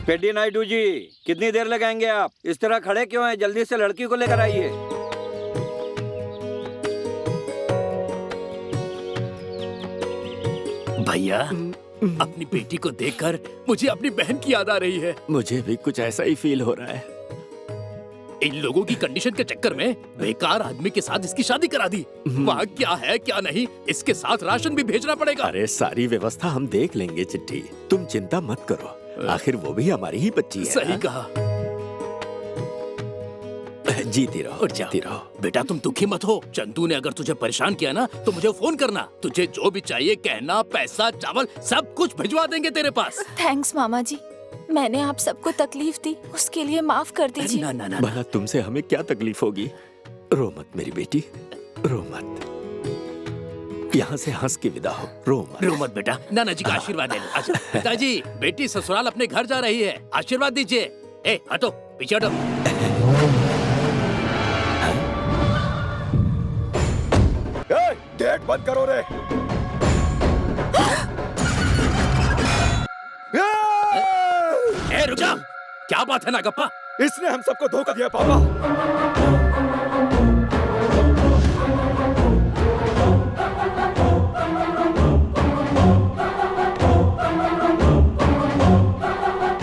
पेडी नायडू जी, कितनी देर लगाएंगे आप? इस तरह खड़े क्यों हैं? जल्दी से लड़की को लेकर आइए। भैया, अपनी बेटी को देखकर मुझे अपनी बहन की याद आ रही है। मुझे भी कुछ ऐसा ही फील हो रहा है। इन लोगों की कंडीशन के चक्कर में बेकार आदमी के साथ इसकी शादी करा दी। वहाँ क्या है क्या नहीं, इसके साथ राशन भी भेजना पड़ेगा। अरे सारी व्यवस्था हम देख लेंगे चिट्ठी, तुम चिंता मत करो। आखिर वो भी हमारी ही बच्ची है। सही कहा। जीती रहो, जीती रहो। बेटा तुम दुखी मत हो। चंदू ने अगर तुझे परेशान किया ना तो मुझे फोन करना। तुझे जो भी चाहिए कहना, पैसा चावल सब कुछ भिजवा देंगे तेरे पास। थैंक्स मामा जी, मैंने आप सबको तकलीफ दी, उसके लिए माफ कर दीजिए। ना ना ना, भला तुमसे हमें क्या तकलीफ होगी? रो मत मेरी बेटी, रो मत। यहाँ से हंस के विदा हो, रो मत बेटा। नाना जी का आशीर्वाद ले लो। अच्छा पिताजी, बेटी ससुराल अपने घर जा रही है, आशीर्वाद दीजिए। ए हटो, पीछे हटो। गेट बंद करो रे। ए रुक जा, क्या बात है नागप्पा? इसने हम सबको धोखा दिया पापा।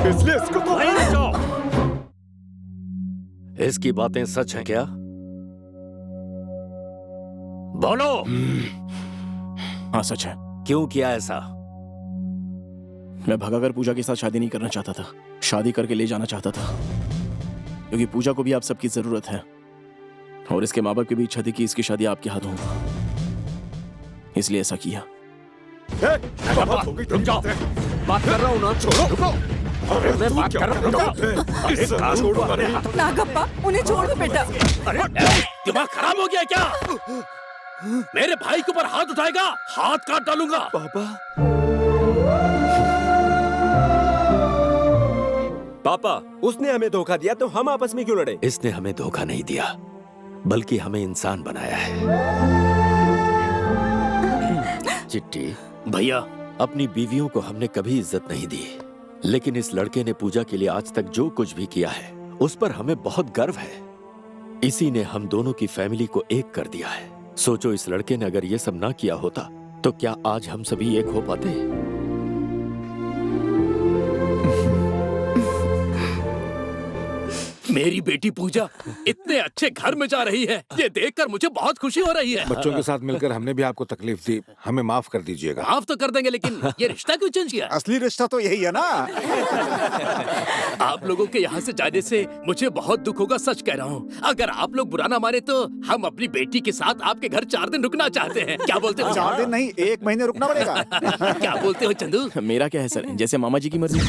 इसलिए इसको तो इसकी बातें सच हैं क्या? बोलो। हाँ सच है। क्यों किया ऐसा? मैं भगाकर पूजा के साथ शादी नहीं करना चाहता था, शादी करके ले जाना चाहता था, क्योंकि पूजा को भी आप सबकी जरूरत है और इसके माँ बाप की भी इच्छा थी कि इसकी शादी आपके हाथ हो, इसलिए ऐसा किया। रुक जाओ, बात कर रहा हूँ ना। छोड़ो, रुको। अरे मैं बात कर रहा हूँ। नागप्पा, उन्हें छोड़ दो बेटा। अरे दिमाग खराब हो गया क्या? मेरे भाई के ऊपर हाथ उठाएगा, हाथ काट डालूंगा। पापा, उसने हमें धोखा दिया तो हम आपस में क्यों लड़े? इसने हमें धोखा नहीं दिया, बल्कि हमें इंसान बनाया है। चिट्ठी भैया, अपनी बीवियों को हमने कभी इज्जत नहीं दी, लेकिन इस लड़के ने पूजा के लिए आज तक जो कुछ भी किया है उस पर हमें बहुत गर्व है। इसी ने हम दोनों की फैमिली को एक कर दिया है। सोचो, इस लड़के ने अगर ये सब ना किया होता तो क्या आज हम सभी एक हो पाते? मेरी बेटी पूजा इतने अच्छे घर में जा रही है, ये देखकर मुझे बहुत खुशी हो रही है। बच्चों के साथ मिलकर हमने भी आपको तकलीफ दी, हमें माफ कर दीजिएगा। माफ तो कर देंगे, लेकिन ये रिश्ता क्यों चेंज किया? असली रिश्ता तो यही है ना। आप लोगों के यहाँ से जाने से मुझे बहुत दुख होगा, सच कह रहा हूँ। अगर आप लोग बुरा ना माने तो हम अपनी बेटी के साथ आपके घर 4 दिन रुकना चाहते हैं। क्या बोलते हो? 4 दिन नहीं, 1 महीने रुकना पड़ेगा। क्या बोलते हो चंदू? मेरा क्या है सर, जैसे मामा जी की मर्जी।